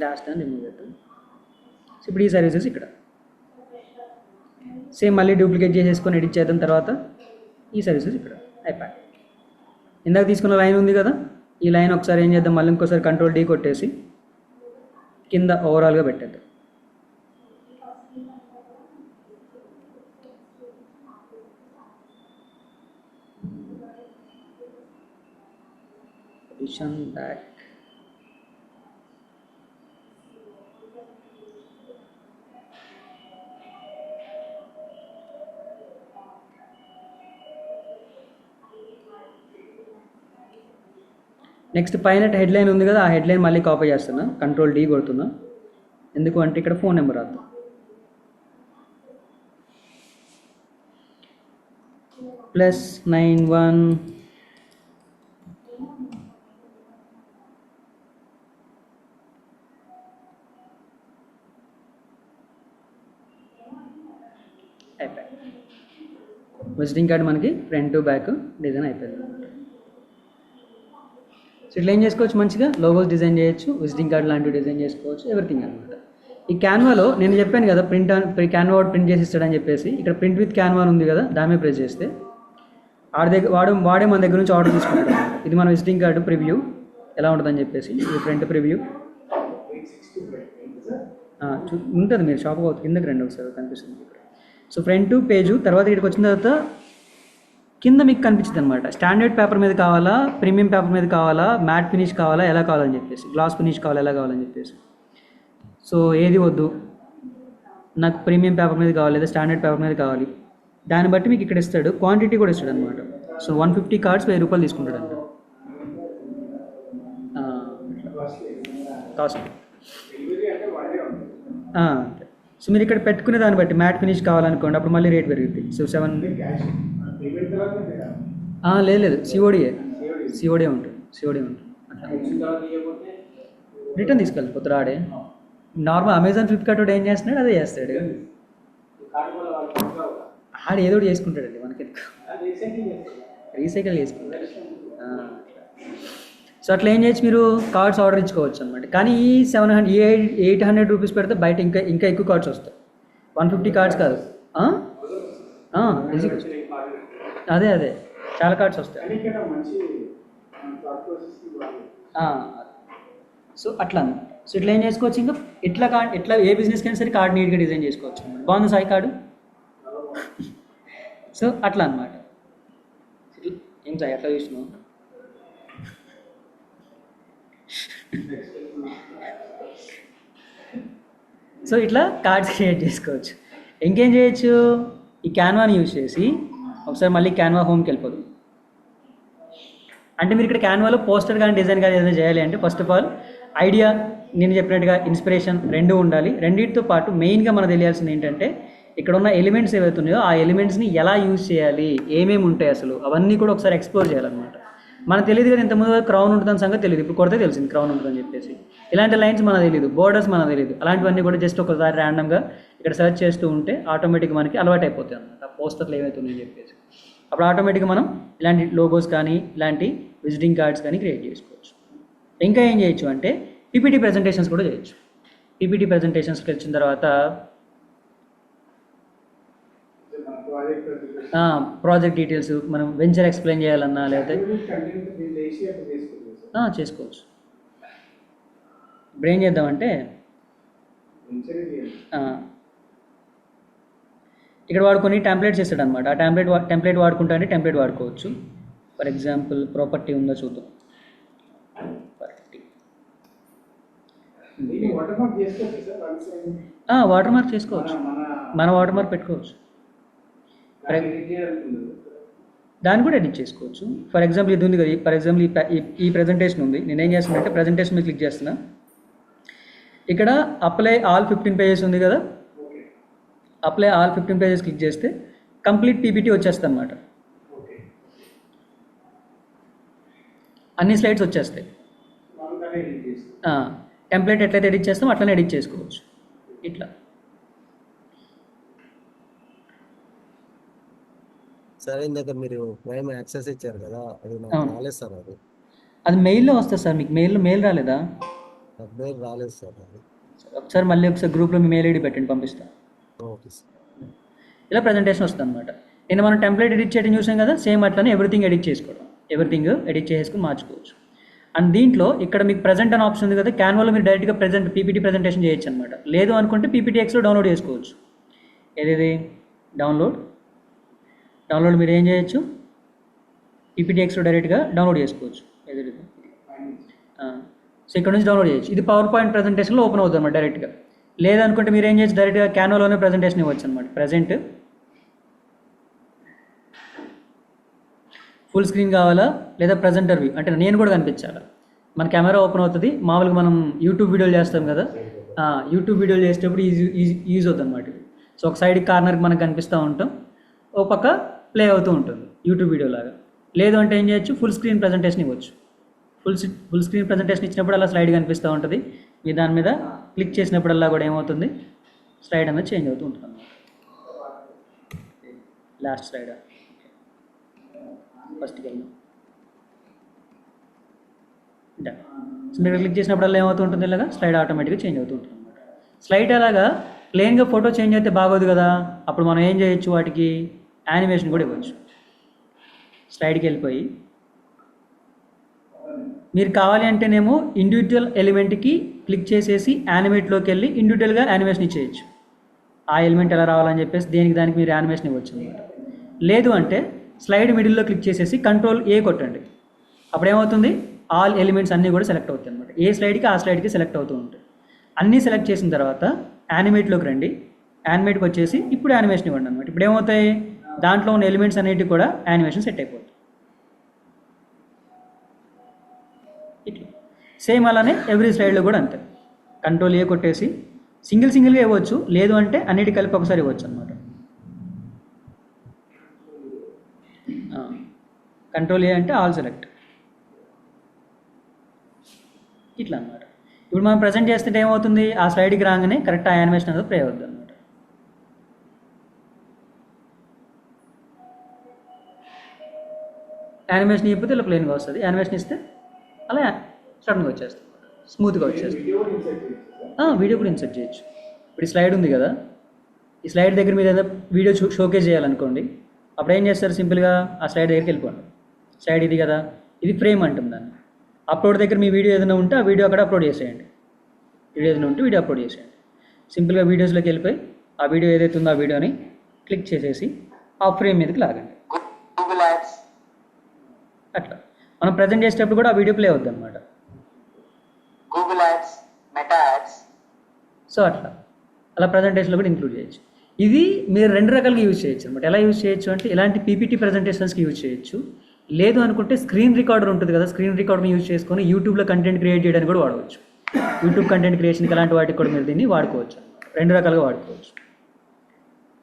లాస్ట్ అని రిమూవ్ చేద్దాం. ఇప్పుడు ఈ సర్వీసెస్ ఇక్కడ సేమ్ మళ్ళీ డూప్లికేట్ చేసేసుకొని ఎడిట్ చేద్దాం. తర్వాత ఈ సర్వీసెస్ ఇక్కడ అయిపోయాయి. ఇందాక తీసుకున్న లైన్ ఉంది కదా, ఈ లైన్ ఒకసారి ఏం చేద్దాం, మళ్ళీ ఇంకోసారి కంట్రోల్ డీ కొట్టేసి కింద ఓవరాల్గా పెట్టేద్దాం. పొజిషన్ బ్యాక్, నెక్స్ట్ పైన హెడ్లైన్ ఉంది కదా, ఆ హెడ్లైన్ మళ్ళీ కాపీ చేస్తున్నా, కంట్రోల్ డీ కొడుతున్నా. ఎందుకు అంటే ఇక్కడ ఫోన్ నెంబర్ రాద్దాం. +91 అయిపోయింది. విజిటింగ్ కార్డ్ మనకి ఫ్రంట్ టు బ్యాక్ డిజైన్ అయిపోయింది. సో ఇట్లా ఏం చేసుకోవచ్చు, మంచిగా లోగోస్ డిజైన్ చేయొచ్చు, విజిటింగ్ కార్డ్ లాంటివి డిజైన్ చేసుకోవచ్చు, ఎవ్రీథింగ్ అనమాట. ఈ క్యాన్వాలో నేను చెప్పాను కదా, క్యాన్వా ప్రింట్ చేసి ఇస్తాడని చెప్పేసి, ఇక్కడ ప్రింట్ విత్ క్యాన్వా ఉంది కదా, దాని మీద ప్రెస్ చేస్తే వాడే మన దగ్గర నుంచి ఆర్డర్ తీసుకుంటాడు. ఇది మన విజిటింగ్ కార్డు ప్రివ్యూ ఎలా ఉంటుందని చెప్పేసి, ఇది ఫ్రంట్ ప్రివ్యూ ఉంటుంది. మీరు షాప్ కిందకి రండి ఒకసారి, కనిపిస్తుంది ఇక్కడ. సో ఫ్రంట్ పేజు తర్వాత ఇక్కడికి వచ్చిన తర్వాత కింద మీకు కనిపించింది అనమాట, స్టాండర్డ్ పేపర్ మీద కావాలా, ప్రీమియం పేపర్ మీద కావాలా, మ్యాట్ ఫినిష్ కావాలా, ఎలా కావాలని చెప్పేసి, గ్లాస్ ఫినిష్ కావాలా, ఎలా కావాలని చెప్పేసి. సో ఏది వద్దు, నాకు ప్రీమియం పేపర్ మీద కావాలి లేదా స్టాండర్డ్ పేపర్ మీద కావాలి, దాన్ని బట్టి మీకు ఇక్కడ ఇస్తాడు. క్వాంటిటీ కూడా ఇస్తాడు అనమాట. సో 150 కార్డ్స్ 1000 రూపాయలు తీసుకుంటాడంట కాస్ట్. సో మీరు ఇక్కడ పెట్టుకునే దాన్ని బట్టి మ్యాట్ ఫినిష్ కావాలనుకోండి, అప్పుడు మళ్ళీ రేట్ పెరుగుద్ది. సో 7 లేదు సిఓడి ఉంటుంది అట్లా. రిటర్న్ తీసుకెళ్ళిపోతారు ఆడే. నార్మల్ అమెజాన్ ఫ్లిప్కార్ట్ వాడు ఏం చేస్తున్నాడు అదే చేస్తాడు, ఆడు ఏదో ఒకటి చేసుకుంటాడండి, మనకి రీసైకిల్ చేసుకుంటాడు. సో అట్లా ఏం చేయొచ్చు, మీరు కార్డ్స్ ఆర్డర్ ఇచ్చుకోవచ్చు అనమాట. కానీ ఈ 800 రూపీస్ పెడితే బయట ఇంకా ఎక్కువ కార్డ్స్ వస్తాయి. 150 కార్డ్స్ కాదు, ఈజీగా వస్తాయి. అదే చాలా కార్డ్స్ వస్తాయి. సో అట్లా అనమాట. సో ఇట్లా ఏం చేసుకోవచ్చు, ఇంకా ఇట్లా ఏ బిజినెస్కి అయినా సరే కార్డ్ నీట్గా డిజైన్ చేసుకోవచ్చు అనమాట. బాగుంది సాయి కార్డు. సో అట్లా అనమాట. ఏం సాయి అట్లా చూసినావు? సో ఇట్లా కార్డ్స్ క్రియేట్ చేసుకోవచ్చు. ఇంకేం చేయొచ్చు, ఈ క్యాన్వాని యూజ్ చేసి ఒకసారి మళ్ళీ క్యాన్వా హోమ్కి వెళ్ళిపోదు. అంటే మీరు ఇక్కడ క్యాన్వాలో పోస్టర్ కానీ డిజైన్ కానీ ఏదైనా చేయాలి అంటే ఫస్ట్ ఆఫ్ ఆల్ ఐడియా, నేను చెప్పినట్టుగా ఇన్స్పిరేషన్ రెండు ఉండాలి. రెండింటితో పాటు మెయిన్గా మనకు తెలియాల్సింది ఏంటంటే ఇక్కడ ఉన్న ఎలిమెంట్స్ ఏవైతే ఉన్నాయో ఆ ఎలిమెంట్స్ని ఎలా యూజ్ చేయాలి, ఏమేమి ఉంటాయి అసలు అవన్నీ కూడా ఒకసారి ఎక్స్ప్లోర్ చేయాలన్నమాట. మనకు తెలియదు కదా, ఇంతకుముందు క్రౌన్ ఉంటుందని సంగతి తెలియదు, ఇప్పుడు కొడితే తెలిసింది క్రౌన్ ఉంటుందని చెప్పేసి. ఇలాంటి లైన్స్ మనకు తెలియదు, బోర్డర్స్ మనకు తెలియదు. అలాంటివన్నీ కూడా జస్ట్ ఒకసారి ర్యాండమ్గా ఇక్కడ సెర్చ్ చేస్తూ ఉంటే ఆటోమేటిక్గా మనకి అలవాటు అయిపోతాయి అన్నమాట, పోస్టర్లు ఏవైతే ఉన్నాయని చెప్పేసి. అప్పుడు ఆటోమేటిక్గా మనం ఇలాంటి లోగోస్ కానీ ఇలాంటి విజిటింగ్ కార్డ్స్ కానీ క్రియేట్ చేసుకోవచ్చు. ఇంకా ఏం చేయొచ్చు అంటే పీపీటీ ప్రెజెంటేషన్స్ కూడా చేయొచ్చు. పీపీటీ ప్రెజెంటేషన్స్కి వచ్చిన తర్వాత ప్రాజెక్ట్ డీటెయిల్స్, మనం వెంచర్ ఎక్స్ప్లెయిన్ చేయాలన్నా లేకపోతే చేసుకోవచ్చు. ఇప్పుడు ఏం చేద్దామంటే ఇక్కడ వాడు కొన్ని టెంప్లెట్స్ ఇస్తాడు అనమాట. ఆ టెంప్లెట్ వాడుకుంటా అంటే టెంప్లెట్ వాడుకోవచ్చు. ఫర్ ఎగ్జాంపుల్ ప్రాపర్టీ ఉందో చూద్దాం. వాటర్ మార్క్ చేసుకోవచ్చు, మన వాటర్ మార్క్ పెట్టుకోవచ్చు, దాన్ని కూడా ఎడిట్ చేసుకోవచ్చు. ఫర్ ఎగ్జాంపుల్ ఇది ఉంది కదా, ఫర్ ఎగ్జాంపుల్ ఈ ప్రజెంటేషన్ ఉంది. నేను ఏం చేస్తున్నానంటే ప్రజెంటేషన్ మీద క్లిక్ చేస్తున్నా. ఇక్కడ అప్లై ఆల్ 15 పేజెస్ ఉంది కదా, అప్లై ఆల్ 15 పేజెస్ క్లిక్ చేస్తే కంప్లీట్ పీపీటీ వచ్చేస్తుంది అనమాట. అన్ని స్లైడ్స్ వచ్చేస్తాయి. టెంప్లెట్ ఎట్లయితే ఎడిట్ చేస్తామో అట్లనే ఎడిట్ చేసుకోవచ్చు. ఇట్లా సరే, ఇందాక మీరు ప్రైమ్ యాక్సెస్ ఇచ్చారు కదా, అది నాకు రాలేదు సార్. అది మెయిల్లో వస్తుంది సార్, మీకు మెయిల్ రాలేదా? నాకు మెయిల్ రాలేదు సార్. అది ఒకసారి మళ్ళీ ఒకసారి గ్రూప్లో మీ మెయిల్ ఐడి పెట్టండి, పంపిస్తాను. Okay sir. ఇలా ప్రజెంటేషన్ వస్తుంది అనమాట. నేను మనం టెంప్లెట్ ఎడిట్ చేయడం చూసాం కదా, సేమ్ అట్లనే ఎవ్రీథింగ్ ఎడిట్ చేసుకోవడం, ఎవ్రీథింగ్ ఎడిట్ చేసుకుని మార్చుకోవచ్చు. అండ్ దీంట్లో ఇక్కడ మీకు ప్రజెంట్ అనే ఆప్షన్ ఉంది కదా, క్యాన్వాలో మీరు డైరెక్ట్గా పీపీటీ ప్రజెంటేషన్ చేయొచ్చు అనమాట. లేదు అనుకుంటే పీపీటీఎక్స్లో డౌన్లోడ్ చేసుకోవచ్చు. ఏదేది డౌన్లోడ్ మీరు ఏం చేయొచ్చు, పీపీటీఎక్స్లో డైరెక్ట్గా డౌన్లోడ్ చేసుకోవచ్చు. ఏదైతే సో ఇక్కడ నుంచి డౌన్లోడ్ చేయొచ్చు. ఇది పవర్ పాయింట్ ప్రజెంటేషన్లో ఓపెన్ అవుతుంది అనమాట డైరెక్ట్గా. లేదనుకుంటే మీరు ఏం చేయొచ్చు, డైరెక్ట్గా క్యాన్వాలోనే ప్రజెంటేషన్ ఇవ్వచ్చు అనమాట. ప్రజెంట్ ఫుల్ స్క్రీన్ కావాలా లేదా ప్రజెంటర్ వ్యూ అంటే నేను కూడా కనిపించాలా. మన కెమెరా ఓపెన్ అవుతుంది. మామూలుగా మనం యూట్యూబ్ వీడియోలు చేస్తాం కదా, యూట్యూబ్ వీడియోలు చేసేటప్పుడు యూజ్ అవుతుంది అనమాట. సో ఒక సైడ్ కార్నర్కి మనకు కనిపిస్తూ ఉంటాం, ఒక పక్క ప్లే అవుతూ ఉంటుంది యూట్యూబ్ వీడియో లాగా. లేదు అంటే ఏం చేయొచ్చు, ఫుల్ స్క్రీన్ ప్రజెంటేషన్ ఇవ్వచ్చు. ఫుల్ స్క్రీన్ ప్రజెంటేషన్ ఇచ్చినప్పుడు అలా స్లైడ్ కనిపిస్తూ ఉంటుంది. మీ దాని మీద క్లిక్ చేసినప్పుడల్లా కూడా ఏమవుతుంది, స్లైడ్ అనేది చేంజ్ అవుతూ ఉంటుంది అన్నమాట. లాస్ట్ స్లైడ్ ఫస్ట్కి వెళ్దాం. సో మీరు క్లిక్ చేసినప్పుడల్లా ఏమవుతూ ఉంటుంది, ఇలాగా స్లైడ్ ఆటోమేటిక్గా చేంజ్ అవుతూ ఉంటుంది అనమాట. స్లైడ్ అలాగా ప్లెయిన్గా ఫోటో చేంజ్ అయితే బాగోదు కదా, అప్పుడు మనం ఏం చేయొచ్చు, వాటికి యానిమేషన్ కూడా ఇవ్వచ్చు. స్లైడ్కి వెళ్ళిపోయి మీరు కావాలి అంటేనేమో ఇండివిజువల్ ఎలిమెంట్కి క్లిక్ చేసేసి యానిమేట్లోకి వెళ్ళి ఇండివిజువల్గా యానిమేషన్ ఇచ్చేయచ్చు. ఆ ఎలిమెంట్ ఎలా రావాలని చెప్పేసి దానికి మీరు యానిమేషన్ ఇవ్వచ్చు అనమాట. లేదు అంటే స్లైడ్ మిడిల్లో క్లిక్ చేసేసి Ctrl+A కొట్టండి. అప్పుడు ఏమవుతుంది, ఆల్ ఎలిమెంట్స్ అన్నీ కూడా సెలెక్ట్ అవుతాయి అనమాట. ఏ స్లైడ్కి ఆ స్లైడ్కి సెలెక్ట్ అవుతూ ఉంటాయి. అన్నీ సెలెక్ట్ చేసిన తర్వాత యానిమేట్లోకి రండి. యానిమేట్కి వచ్చేసి ఇప్పుడు యానిమేషన్ ఇవ్వండి అనమాట. ఇప్పుడు ఏమవుతాయి, దాంట్లో ఉన్న ఎలిమెంట్స్ అన్నిటికి కూడా యానిమేషన్ సెట్ అయిపోతుంది. సేమ్ అలానే ఎవ్రీ స్లైడ్లో కూడా అంతే. కంట్రోల్ ఏ కొట్టేసి సింగిల్గా ఇవ్వచ్చు, లేదు అంటే అన్నిటి కలిపి ఒకసారి ఇవ్వచ్చు అనమాట. కంట్రోల్ ఏ అంటే ఆల్ సెలెక్ట్, ఇట్లా అనమాట. ఇప్పుడు మనం ప్రజెంట్ చేస్తుంటే ఏమవుతుంది, ఆ స్లైడ్కి రాగానే కరెక్ట్ ఆ యానిమేషన్ అనేది ప్లే అవుతుంది అనమాట. యానిమేషన్ ఇవ్వకపోతే ఇలా ప్లెయిన్గా వస్తుంది, యానిమేషన్ ఇస్తే అలా సడన్గా వచ్చేస్తుంది, స్మూత్గా వచ్చేస్తుంది. వీడియో కూడా ఇన్సర్ట్ చేయొచ్చు. ఇప్పుడు ఈ స్లైడ్ ఉంది కదా, ఈ స్లైడ్ దగ్గర మీరు ఏదైనా వీడియో షోకేస్ చేయాలనుకోండి, అప్పుడు ఏం చేస్తారు, సింపుల్గా ఆ స్లైడ్ దగ్గరికి వెళ్ళిపోండి. స్లైడ్ ఇది కదా, ఇది ఫ్రేమ్ అంటుంది దాన్ని. అప్లోడ్ దగ్గర మీ వీడియో ఏదైనా ఉంటే ఆ వీడియో అక్కడ అప్లోడ్ చేసేయండి. వీడియో ఏదైనా ఉంటే వీడియో అప్లోడ్ చేసేయండి. సింపుల్గా వీడియోస్లోకి వెళ్ళిపోయి ఆ వీడియో ఏదైతే ఉందో ఆ వీడియోని క్లిక్ చేసేసి ఆ ఫ్రేమ్ మీదకి లాగండి. అట్లా మనం ప్రజెంట్ చేసేటప్పుడు కూడా ఆ వీడియో ప్లే అవుద్ది అనమాట. Google ads, meta ads. So అలా ప్రజెంటేషన్లో కూడా ఇంక్లూడ్ చేయొచ్చు. ఇది మీరు రెండు రకాలుగా యూజ్ చేయొచ్చు అనమాట. ఎలా యూజ్ చేయొచ్చు అంటే ఇలాంటి పీపీటీ ప్రజెంటేషన్స్కి యూజ్ చేయొచ్చు. లేదు అనుకుంటే స్క్రీన్ రికార్డర్ ఉంటుంది కదా, స్క్రీన్ రికార్డర్ని యూజ్ చేసుకొని యూట్యూబ్లో కంటెంట్ క్రియేట్ చేయడానికి కూడా వాడవచ్చు. యూట్యూబ్ కంటెంట్ క్రియేషన్కి అలాంటి వాటికి కూడా మీరు దీన్ని వాడుకోవచ్చు. రెండు రకాలుగా వాడుకోవచ్చు.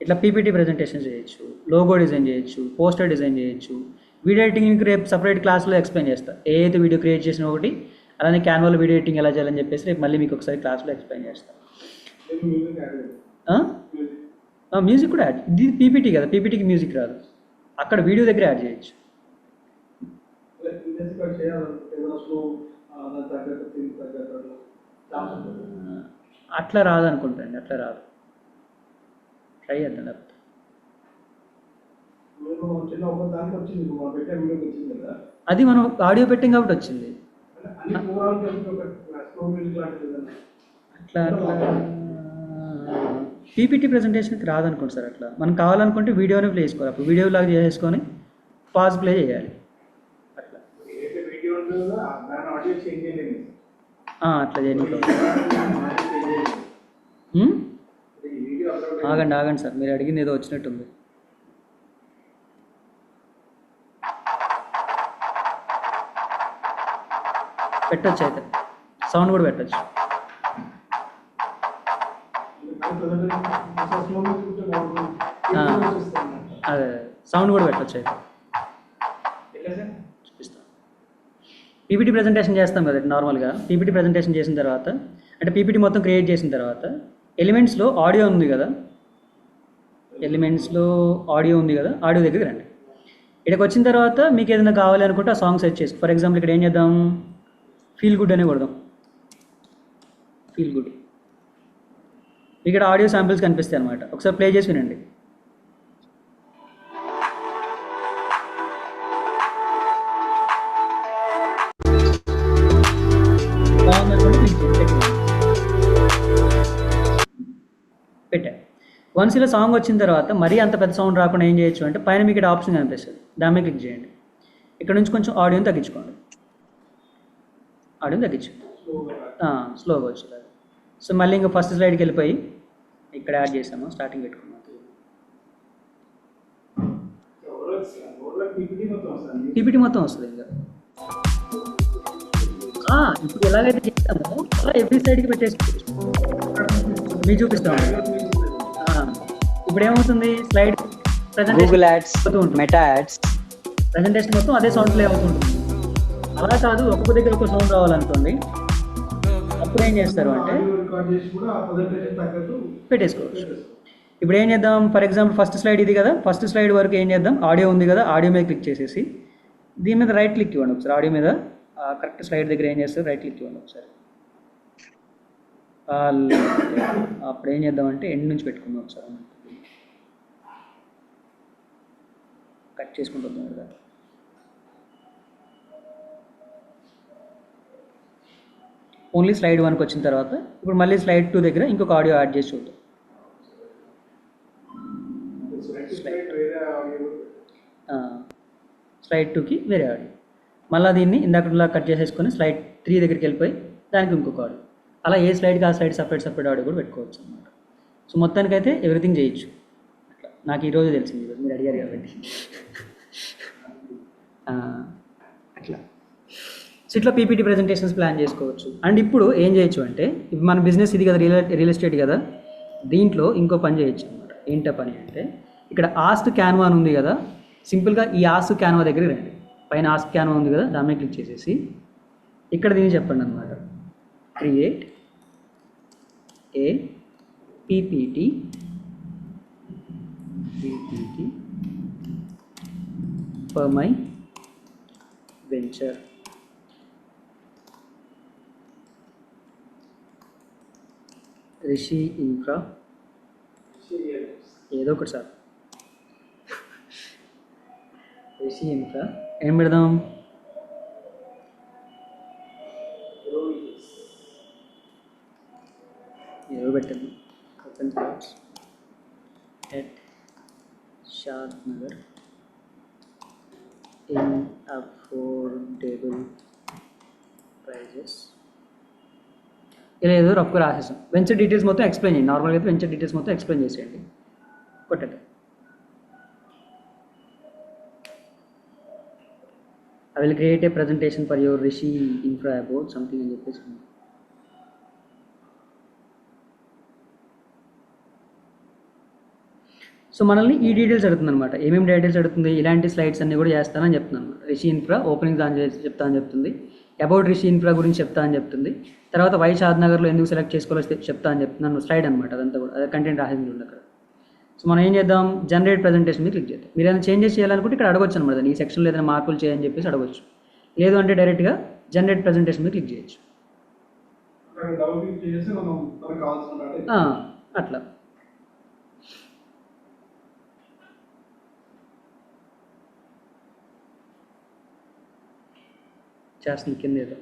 ఇట్లా పీపీటీ ప్రజెంటేషన్ చేయొచ్చు, లోగో డిజైన్ చేయొచ్చు, పోస్టర్ డిజైన్ చేయొచ్చు. వీడియో ఎడిటింగ్ రేపు సపరేట్ క్లాస్లో ఎక్స్ప్లెయిన్ చేస్తాను. ఏదైతే వీడియో క్రియేట్ చేసిన ఒకటి, అలానే క్యాన్వాలో వీడియో ఎడిటింగ్ ఎలా చేయాలని చెప్పేసి రేపు మళ్ళీ మీకు ఒకసారి క్లాస్లో ఎక్స్ప్లెయిన్ చేస్తాను. మ్యూజిక్ కూడా యాడ్, ఇది పీపీటీ కదా, పీపీటీకి మ్యూజిక్ రాదు, అక్కడ వీడియో దగ్గర యాడ్ చేయొచ్చు. అట్లా రాదు అనుకుంటాండి, అట్లా రాదు, ట్రై చేద్దాం. లేకపోతే అది మనం ఆడియో పెట్టాం కాబట్టి వచ్చింది. అట్లా పీపీటీ ప్రజెంటేషన్కి రాదనుకోండి సార్. అట్లా మనం కావాలనుకుంటే వీడియోనే ప్లే చేసుకోవాలి, అప్పుడు వీడియో లాగా చేసుకొని పాజ్ ప్లే చేయాలి. అట్లా అట్లా చేయడానికి ఆగండి సార్, మీరు అడిగింది ఏదో వచ్చినట్టుంది. పెట్టచ్చు, అయితే సౌండ్ కూడా పెట్టచ్చు. అదే సౌండ్ కూడా పెట్టచ్చు. అయితే చూపిస్తాను. పీపీటీ ప్రజెంటేషన్ చేస్తాం కదా నార్మల్గా. పీపీటీ ప్రజెంటేషన్ చేసిన తర్వాత, అంటే పీపీటీ మొత్తం క్రియేట్ చేసిన తర్వాత ఎలిమెంట్స్లో ఆడియో ఉంది కదా, ఆడియో దగ్గరికి రండి. ఇక్కడికి వచ్చిన తర్వాత మీకు ఏదైనా కావాలి అనుకుంటే ఆ సాంగ్ సెట్ చేసుకో. ఫర్ ఎగ్జాంపుల్ ఇక్కడ ఏం చేద్దాం, ఫీల్ గుడ్ అనే కొడదాం. ఫీల్ గుడ్, ఇక్కడ ఆడియో శాంపిల్స్ కనిపిస్తాయి అనమాట. ఒకసారి ప్లే చేసి వినండి. పెట్టా. వన్స్ ఇలా సాంగ్ వచ్చిన తర్వాత మరీ అంత పెద్ద సౌండ్ రాకుండా ఏం చేయొచ్చు అంటే పైన మీకు ఇక్కడ ఆప్షన్ కనిపిస్తుంది, దాని మీద క్లిక్ చేయండి. ఇక్కడ నుంచి కొంచెం ఆడియోని తగ్గించుకోండి, స్లోగా వచ్చేలాగా. సో మళ్ళీ ఇంకా ఫస్ట్ స్లైడ్కి వెళ్ళిపోయి ఇక్కడ యాడ్ చేసాము, స్టార్టింగ్ పెట్టుకున్నాం. పీపీటీ మొత్తం వస్తుంది ఇంకా. ఇప్పుడు ఎలాగైతే చేస్తామో అలా ఎవ్రీ సైడ్కి పెట్టేసుకోవచ్చు. మీకు చూపిస్తాము. ఇప్పుడు ఏమవుతుంది, slide Google ads, meta ads, presentation మొత్తం అదే సౌండ్ ప్లే అవుతుంది. అలా కాదు, ఒక్కొక్క దగ్గర ఒక సౌండ్ రావాలనుకోండి, అప్పుడు ఏం చేస్తారు అంటే పెట్టేసుకోవచ్చు. ఇప్పుడు ఏం చేద్దాం, ఫర్ ఎగ్జాంపుల్ ఫస్ట్ స్లైడ్ ఇది కదా, ఫస్ట్ స్లైడ్ వరకు ఏం చేద్దాం, ఆడియో ఉంది కదా, ఆడియో మీద క్లిక్ చేసేసి దీని మీద రైట్ క్లిక్ ఇవ్వండి ఒకసారి. ఆడియో మీద కరెక్ట్ స్లైడ్ దగ్గర ఏం చేస్తారు, రైట్ క్లిక్ ఇవ్వండి ఒకసారి. అప్పుడు ఏం చేద్దామంటే ఎండ్ నుంచి పెట్టుకుందాం ఒకసారి, కట్ చేసుకుంటుంది కదా. ఓన్లీ స్లైడ్ 1కి వచ్చిన తర్వాత ఇప్పుడు మళ్ళీ స్లైడ్ 2 దగ్గర ఇంకొక ఆడియో యాడ్ చేసి చూద్దాం. స్లైడ్ 2కి వేరే ఆడియో, మళ్ళీ దీన్ని ఇందాకలా కట్ చేసేసుకొని స్లైడ్ 3 దగ్గరికి వెళ్ళిపోయి దానికి ఇంకొక ఆడియో. అలా ఏ స్లైడ్కి ఆ స్లైడ్ సపరేట్ ఆడియో కూడా పెట్టుకోవచ్చు అనమాట. సో మొత్తానికైతే ఎవ్రీథింగ్ చేయొచ్చు. అట్లా నాకు ఈరోజు తెలిసింది, ఈరోజు మీరు అడిగారు కాబట్టి. అట్లా సో ఇట్లా పీపీటీ ప్రజెంటేషన్స్ ప్లాన్ చేసుకోవచ్చు. అండ్ ఇప్పుడు ఏం చేయొచ్చు అంటే, ఇప్పుడు మన బిజినెస్ ఇది కదా, రియల్ ఎస్టేట్ కదా, దీంట్లో ఇంకో పని చేయొచ్చు అనమాట. ఏంటో పని అంటే, ఇక్కడ ఆస్క్ క్యాన్వా అని ఉంది కదా, సింపుల్గా ఈ ఆస్క్ క్యాన్వా దగ్గరికి రండి. పైన ఆస్క్ క్యాన్వా ఉంది కదా, దాని మీద క్లిక్ చేసేసి ఇక్కడ దీన్ని చెప్పండి అనమాట, create a PPT for my venture. Rishi infra ఏదో ఒకటి సార్, రిషి ఇన్ఫ్రా ఏం పెడదాం, ఏదో పెట్టండి. Open plots at Shadnagar in affordable prices. ఇలా ఏదో రఫ్గా రాసేసాం. వెంచర్ డీటెయిల్స్ మొత్తం ఎక్స్ప్లెయిన్ చేయండి. నార్మల్గా అయితే వెంచర్ డీటెయిల్స్ మొత్తం ఎక్స్ప్లెయిన్ చేసేయండి. కొట్టండి. I will create a presentation for your Rishi infra about something అని చెప్పేసి. సో మనల్ని ఈ డీటెయిల్స్ అడుగుతుంది అనమాట. ఏమేమి డీటెయిల్స్ అడుగుతుంది, ఇలాంటి స్లైడ్స్ అన్నీ కూడా చేస్తానని చెప్తున్నాను అనమాట. రిషి ఇన్ఫ్రా ఓపెనింగ్ దాని చెప్తా అని చెప్తుంది, అబౌట్ రిషి ఇన్ఫ్రా గురించి చెప్తా అని చెప్తుంది, తర్వాత వై షాద్ నగర్లో ఎందుకు సెలెక్ట్ చేసుకోవాలో చెప్తా అని చెప్తున్నాను. స్లైడ్ అనమాట అదంతా కూడా, అదే కంటెంట్ రాసింది ఉంది అక్కడ. సో మనం ఏం చేద్దాం, జనరేట్ ప్రజెంటేషన్ మీద క్లిక్ చేద్దాం. మీరు ఏదైనా చేంజెస్ చేయాలనుకుంటే ఇక్కడ అడగొచ్చు అనమాట, ఈ సెక్షన్లో ఏదైనా మార్పులు చేయని చెప్పేసి అడగొచ్చు. లేదు అంటే డైరెక్ట్గా జనరేట్ ప్రజెంటేషన్ మీద క్లిక్ చేయొచ్చు. అట్లా చేస్తుంది కింద ఏదో.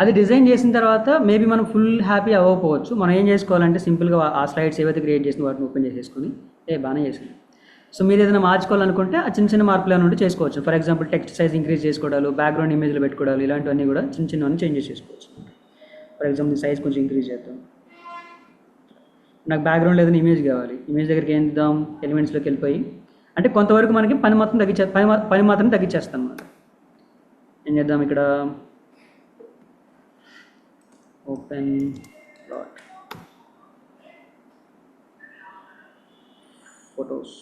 అది డిజైన్ చేసిన తర్వాత మేబీ మనం ఫుల్ హ్యాపీ అవ్వకపోవచ్చు. మనం ఏం చేసుకోవాలంటే సింపుల్గా ఆ స్లైడ్స్ ఏవైతే క్రియేట్ చేసిన వాటిని ఓపెన్ చేసేసుకొని బాగానే చేసింది. సో మీరు ఏదైనా మార్చుకోవాలనుకుంటే ఆ చిన్న చిన్న మార్పులు ఏమైనా ఉంటే చేసుకోవచ్చు. For example text size increase చేసుకోవడాలు, బ్యాక్గ్రౌండ్ ఇమేజ్లు పెట్టుకోవడాలు, ఇలాంటివన్నీ కూడా చిన్న చిన్నవన్నీ చేంజెస్ చేసుకోవచ్చు. ఫర్ ఎగ్జాంపుల్ సైజ్ కొంచెం ఇంక్రీజ్ చేద్దాం. నాకు బ్యాక్గ్రౌండ్ ఏదైనా ఇమేజ్ కావాలి, ఇమేజ్ దగ్గరికి ఏం చేద్దాం, ఎలిమెంట్స్లోకి వెళ్ళిపోయి అంటే కొంతవరకు మనకి పని మాత్రం తగ్గించేస్తాం అన్నమాట. ఏం చేద్దాం, ఇక్కడ ఓపెన్ ప్లాట్ ఫొటోస్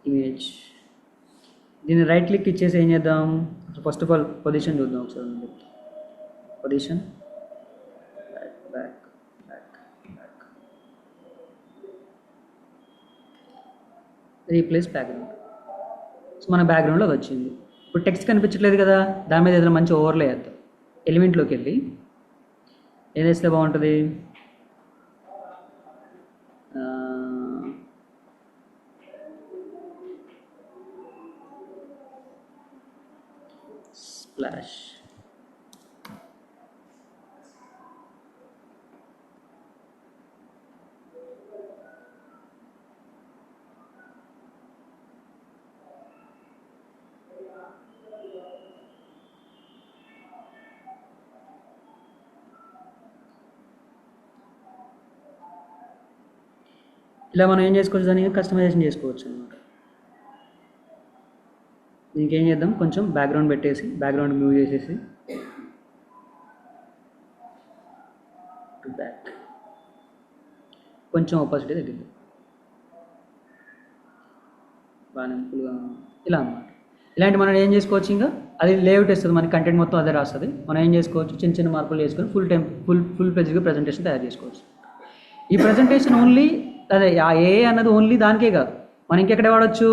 ఇమేజ్, దీన్ని రైట్ క్లిక్ ఇచ్చేసి ఏం చేద్దాం, ఫస్ట్ ఆఫ్ ఆల్ పొజిషన్ చూద్దాం ఒకసారి. Position back replace background. So మన బ్యాక్గ్రౌండ్లో అది వచ్చింది. ఇప్పుడు టెక్స్ట్ కనిపించట్లేదు కదా, దాని మీద ఏదైనా మంచి ఓవర్లే వేద్దాం. ఎలిమెంట్లోకి వెళ్ళి ఏం వేస్తే బాగుంటుంది, స్ప్లాష్. ఇలా మనం ఏం చేసుకోవచ్చు, దానికి కస్టమైజేషన్ చేసుకోవచ్చు అనమాట. దీనికి ఏం చేద్దాం, కొంచెం బ్యాక్గ్రౌండ్ పెట్టేసి బ్యాక్గ్రౌండ్ మూవ్ చేసేసి బ్యాక్ కొంచెం ఆపోజిట్ తగ్గిద్దాం, బాగానే ఫుల్గా ఇలా అన్నమాట. ఇలాంటి మనం ఏం చేసుకోవచ్చు, ఇంకా అది లేఅవుట్ ఇస్తుంది, మనకి కంటెంట్ మొత్తం అదే రాస్తుంది. మనం ఏం చేసుకోవచ్చు, చిన్న చిన్న మార్పులు చేసుకొని ఫుల్ పేజ్గా ప్రజెంటేషన్ తయారు చేసుకోవచ్చు. ఈ ప్రజెంటేషన్ ఓన్లీ అదే ఆ ఏ అన్నది ఓన్లీ దానికే కాదు, మనం ఇంకెక్కడ వాడచ్చు.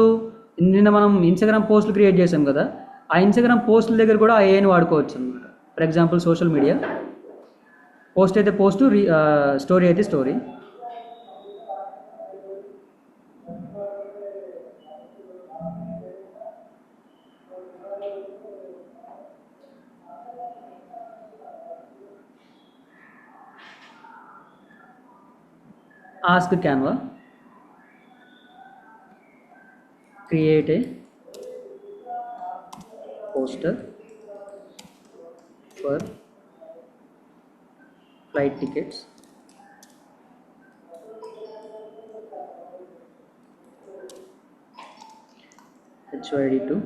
నిన్న మనం ఇన్స్టాగ్రామ్ పోస్టులు క్రియేట్ చేసాం కదా, ఆ ఇన్స్టాగ్రామ్ పోస్టుల దగ్గర కూడా ఆ ఏని వాడుకోవచ్చు అనమాట. For example social media post అయితే పోస్టు, స్టోరీ అయితే story. Ask Canva, create a poster for flight tickets. HYD to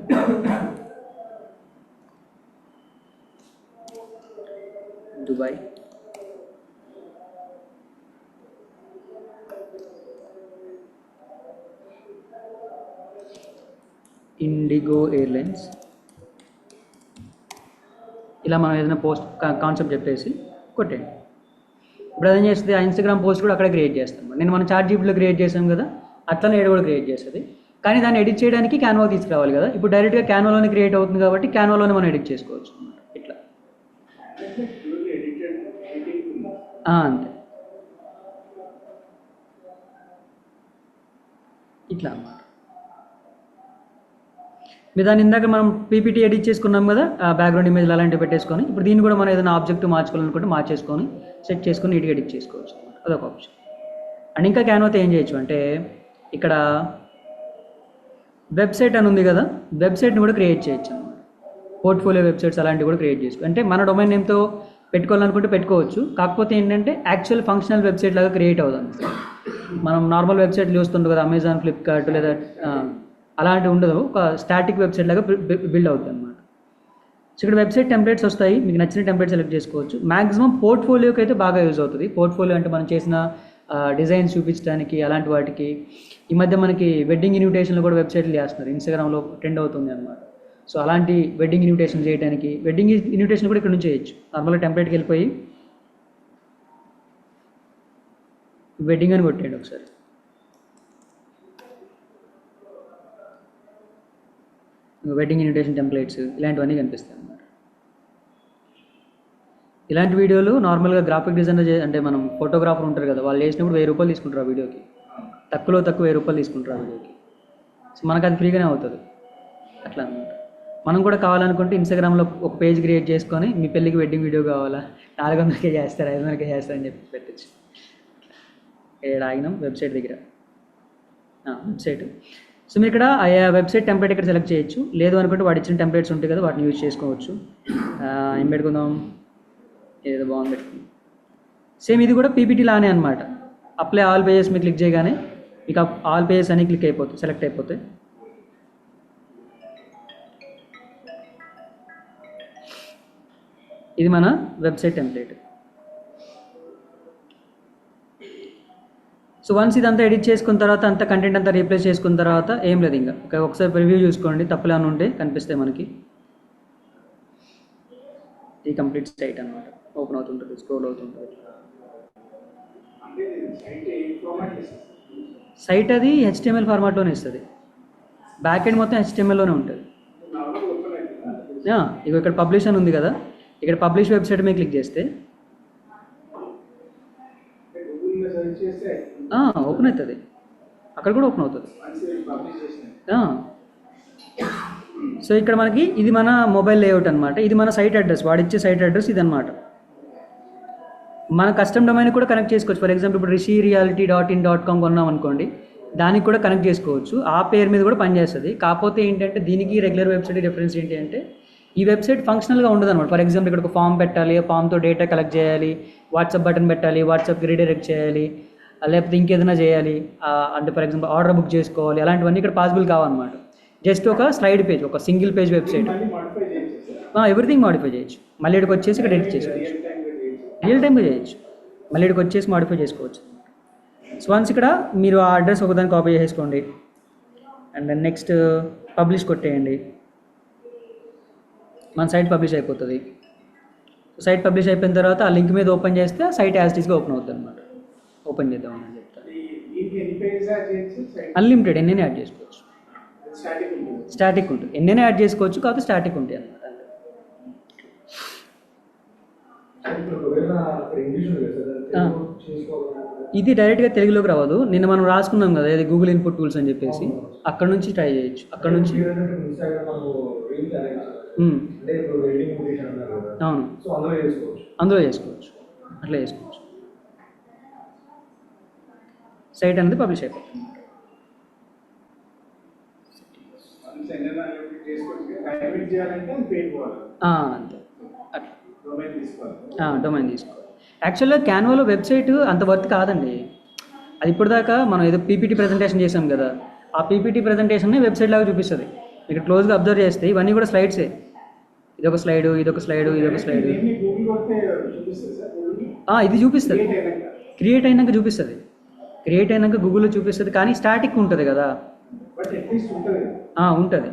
Dubai. IndiGo airlines. ఇలా మనం ఏదైనా పోస్ట్ కాన్సెప్ట్ చెప్పేసి కొట్టండి. ఇప్పుడు అదేం చేస్తుంది, ఆ ఇన్స్టాగ్రామ్ పోస్ట్ కూడా అక్కడ క్రియేట్ చేస్తాం. నేను మనం చాట్ జీపీటీలో క్రియేట్ చేసాం కదా, అట్లనే ఏడు కూడా క్రియేట్ చేస్తుంది. కానీ దాన్ని ఎడిట్ చేయడానికి క్యాన్వా తీసుకురావాలి కదా. ఇప్పుడు డైరెక్ట్గా క్యాన్వాలోనే క్రియేట్ అవుతుంది కాబట్టి క్యాన్వాలోనే మనం ఎడిట్ చేసుకోవచ్చు అన్నమాట. ఇట్లా అంతే, ఇట్లా అన్నమాట. మీరు దాన్ని ఇందాక మనం పీపీటీ ఎడిట్ చేసుకున్నాం కదా, బ్యాక్గ్రౌండ్ ఇమేజ్లు అలాంటివి పెట్టేసుకొని, ఇప్పుడు దీన్ని కూడా మనం ఏదైనా ఆబ్జెక్ట్ మార్చుకోవాలనుకుంటే మార్చేసుకొని సెట్ చేసుకొని నీట్గా ఎడిట్ చేసుకోవచ్చు. అదొక ఆప్షన్. అండ్ ఇంకా క్యాన్వాతో ఏం చేయొచ్చు అంటే, ఇక్కడ వెబ్సైట్ అని ఉంది కదా, వెబ్సైట్ని కూడా క్రియేట్ చేయొచ్చు అన్నమాట. పోర్ట్ఫోలియో వెబ్సైట్స్ అలాంటివి కూడా క్రియేట్ చేసుకో, అంటే మన డొమైన్ నేమ్తో పెట్టుకోవాలనుకుంటే పెట్టుకోవచ్చు. కాకపోతే ఏంటంటే యాక్చువల్ ఫంక్షనల్ వెబ్సైట్ లాగా క్రియేట్ అవుతుంది. మనం నార్మల్ వెబ్సైట్లు చూస్తుంటాం కదా, అమెజాన్, ఫ్లిప్కార్ట్ లేదా అలాంటివి ఉండదు. ఒక స్టాటిక్ వెబ్సైట్ లాగా బిల్డ్ అవుతుంది అన్నమాట. సో ఇక్కడ వెబ్సైట్ టెంప్లెట్స్ వస్తాయి, మీకు నచ్చిన టెంప్లెట్ సెలెక్ట్ చేసుకోవచ్చు. మ్యాక్సిమం పోర్ట్ఫోలియోకి అయితే బాగా యూజ్ అవుతుంది. పోర్ట్ఫోలియో అంటే మనం చేసిన డిజైన్స్ చూపించడానికి అలాంటి వాటికి. ఈ మధ్య మనకి వెడ్డింగ్ ఇన్విటేషన్లు కూడా వెబ్సైట్లు చేస్తున్నారు, ఇన్స్టాగ్రామ్లో ట్రెండ్ అవుతుంది అన్నమాట. సో అలాంటి వెడ్డింగ్ ఇన్విటేషన్ చేయడానికి, వెడ్డింగ్ ఇన్విటేషన్ కూడా ఇక్కడ నుంచి చేయొచ్చు. నార్మల్గా టెంప్లెట్కి వెళ్ళిపోయి వెడ్డింగ్ అని కొట్టేయండి ఒకసారి. వెడ్డింగ్ ఇన్విటేషన్ టెంప్లెట్స్ ఇలాంటివన్నీ కనిపిస్తాయి అన్నమాట. ఇలాంటి వీడియోలు నార్మల్గా గ్రాఫిక్ డిజైనర్ అంటే మనం ఫోటోగ్రాఫర్ ఉంటారు కదా, వాళ్ళు చేసినప్పుడు 1000 రూపాయలు తీసుకుంటారు ఆ వీడియోకి. తక్కువ 1000 రూపాయలు తీసుకుంటారు ఆ వీడియోకి. సో మనకు అది ఫ్రీగానే అవుతుంది అట్లా అన్నమాట. మనం కూడా కావాలనుకుంటే ఇన్స్టాగ్రామ్లో ఒక పేజ్ క్రియేట్ చేసుకొని, మీ పెళ్ళికి వెడ్డింగ్ వీడియో కావాలా, 400కే చేస్తారు, 500కే చేస్తారని చెప్పి పెట్టచ్చు. ఏడు ఆగినాం వెబ్సైట్ దగ్గర, వెబ్సైట్. సో మీరు ఇక్కడ ఆ వెబ్సైట్ టెంప్లెట్ ఇక్కడ సెలెక్ట్ చేయొచ్చు. లేదు అనుకుంటే వాడు ఇచ్చిన టెంప్లెట్స్ ఉంటాయి కదా, వాటిని యూజ్ చేసుకోవచ్చు. ఏం పెట్టుకుందాం, ఏదో బాగుంది పెట్టుకుందాం. సేమ్ ఇది కూడా పీపీటీ లానే అనమాట. అప్లై ఆల్ పేజెస్ మీద క్లిక్ చేయగానే మీకు ఆల్ పేజెస్ అని క్లిక్ అయిపోతాయి, సెలెక్ట్ అయిపోతాయి. ఇది మన వెబ్సైట్ టెంప్లెట్. సో వన్స్ ఇదంతా ఎడిట్ చేసుకున్న తర్వాత, అంతా కంటెంట్ అంతా రీప్లేస్ చేసుకున్న తర్వాత ఏం లేదు, ఇంకా ఒకసారి ప్రివ్యూ చూసుకోండి. తప్పులు ఏమైనా ఉంటే కనిపిస్తాయి మనకి. ఈ కంప్లీట్ సైట్ అనమాట ఓపెన్ అవుతుంటుంది, స్క్రోల్ అవుతుంటుంది. సైట్ అది HTML ఫార్మాట్లోనే ఇస్తుంది. బ్యాక్ ఎండ్ మొత్తం HTMLలోనే ఉంటుంది. ఇక ఇక్కడ పబ్లిష్ అని ఉంది కదా, ఇక్కడ పబ్లిష్ వెబ్సైట్ మీద క్లిక్ చేస్తే ఓపెన్ అవుతుంది. అక్కడ కూడా ఓపెన్ అవుతుంది. సో ఇక్కడ మనకి ఇది మన మొబైల్ లేఅవుట్ అనమాట. ఇది మన సైట్ అడ్రస్, వాడిచ్చే సైట్ అడ్రస్ ఇది అనమాట. మన కస్టమ్ డొమైన్ కూడా కనెక్ట్ చేసుకోవచ్చు. ఫర్ ఎగ్జాంపుల్ ఇప్పుడు rishireality.in.com కొన్నాం అనుకోండి, దానికి కూడా కనెక్ట్ చేసుకోవచ్చు. ఆ పేరు మీద కూడా పనిచేస్తుంది. కాకపోతే ఏంటంటే దీనికి రెగ్యులర్ వెబ్సైట్ డిఫరెన్స్ ఏంటి అంటే, ఈ వెబ్సైట్ ఫంక్షనల్గా ఉండదు అనమాట. ఫర్ ఎగ్జాంపుల్ ఇక్కడ ఒక ఫామ్ పెట్టాలి, ఫామ్తో డేటా కలెక్ట్ చేయాలి, వాట్సాప్ బటన్ పెట్టాలి, వాట్సాప్కి రీడైరెక్ట్ చేయాలి, లేకపోతే ఇంకేదైనా చేయాలి, అంటే ఫర్ ఎగ్జాంపుల్ ఆర్డర్ బుక్ చేసుకోవాలి, అలాంటివన్నీ ఇక్కడ పాసిబుల్ కావన్నమాట. జస్ట్ ఒక స్లైడ్ పేజ్, ఒక single page website, everything modify చేయొచ్చు. మళ్ళీ ఇక్కడికి వచ్చేసి ఇక్కడ ఎడిట్ చేసుకోవచ్చు, రియల్ టైమ్గా చేయొచ్చు. మళ్ళీ ఇక్కడికి వచ్చేసి మాడిఫై చేసుకోవచ్చు. సో వన్స్ ఇక్కడ మీరు ఆ అడ్రస్ ఒకదాన్ని కాపీ చేసుకోండి, అండ్ దెన్ నెక్స్ట్ పబ్లిష్ కొట్టేయండి. మన సైట్ పబ్లిష్ అయిపోతుంది. సైట్ పబ్లిష్ అయిపోయిన తర్వాత ఆ లింక్ మీద ఓపెన్ చేస్తే సైట్ యాజ్ టీస్గా ఓపెన్ అవుతుంది అనమాట. ఓపెన్ చేద్దామని చెప్తాను. అన్లిమిటెడ్ ఎన్నైనా యాడ్ చేసుకోవచ్చు. స్టాటిక్ ఉంటుంది, ఎన్నైనా యాడ్ చేసుకోవచ్చు, కాకపోతే స్టాటిక్ ఉంటాయి అనమాట. ఇది డైరెక్ట్గా తెలుగులోకి రావదు. నిన్న మనం రాసుకున్నాం కదా ఇది గూగుల్ ఇన్పుట్ టూల్స్ అని చెప్పేసి, అక్కడ నుంచి ట్రై చేయొచ్చు. అక్కడ నుంచి అవును అందులో చేసుకోవచ్చు, అట్లా చేసుకోవచ్చు. సైట్ అనేది పబ్లిష్ అయిపోతుంది. అంతే అట్లా డొమైన్ తీసుకోవాలి. యాక్చువల్గా క్యాన్వాలో వెబ్సైట్ అంత వర్త్ కాదండి. అది ఇప్పటిదాకా మనం ఏదో పీపీటీ ప్రజెంటేషన్ చేసాం కదా, ఆ పీపీటీ ప్రజెంటేషన్ని వెబ్సైట్ లాగా చూపిస్తుంది. ఇక్కడ క్లోజ్గా అబ్జర్వ్ చేస్తే ఇవన్నీ కూడా స్లైడ్సే. ఇదొక స్లైడు, ఇదొక స్లైడు, ఇదొక స్లైడు. ఇది చూపిస్తుంది, క్రియేట్ అయినాక చూపిస్తుంది. క్రియేట్ అయినాక గూగుల్లో చూపిస్తుంది, కానీ స్టాటిక్ ఉంటుంది కదా. ఉంటుంది.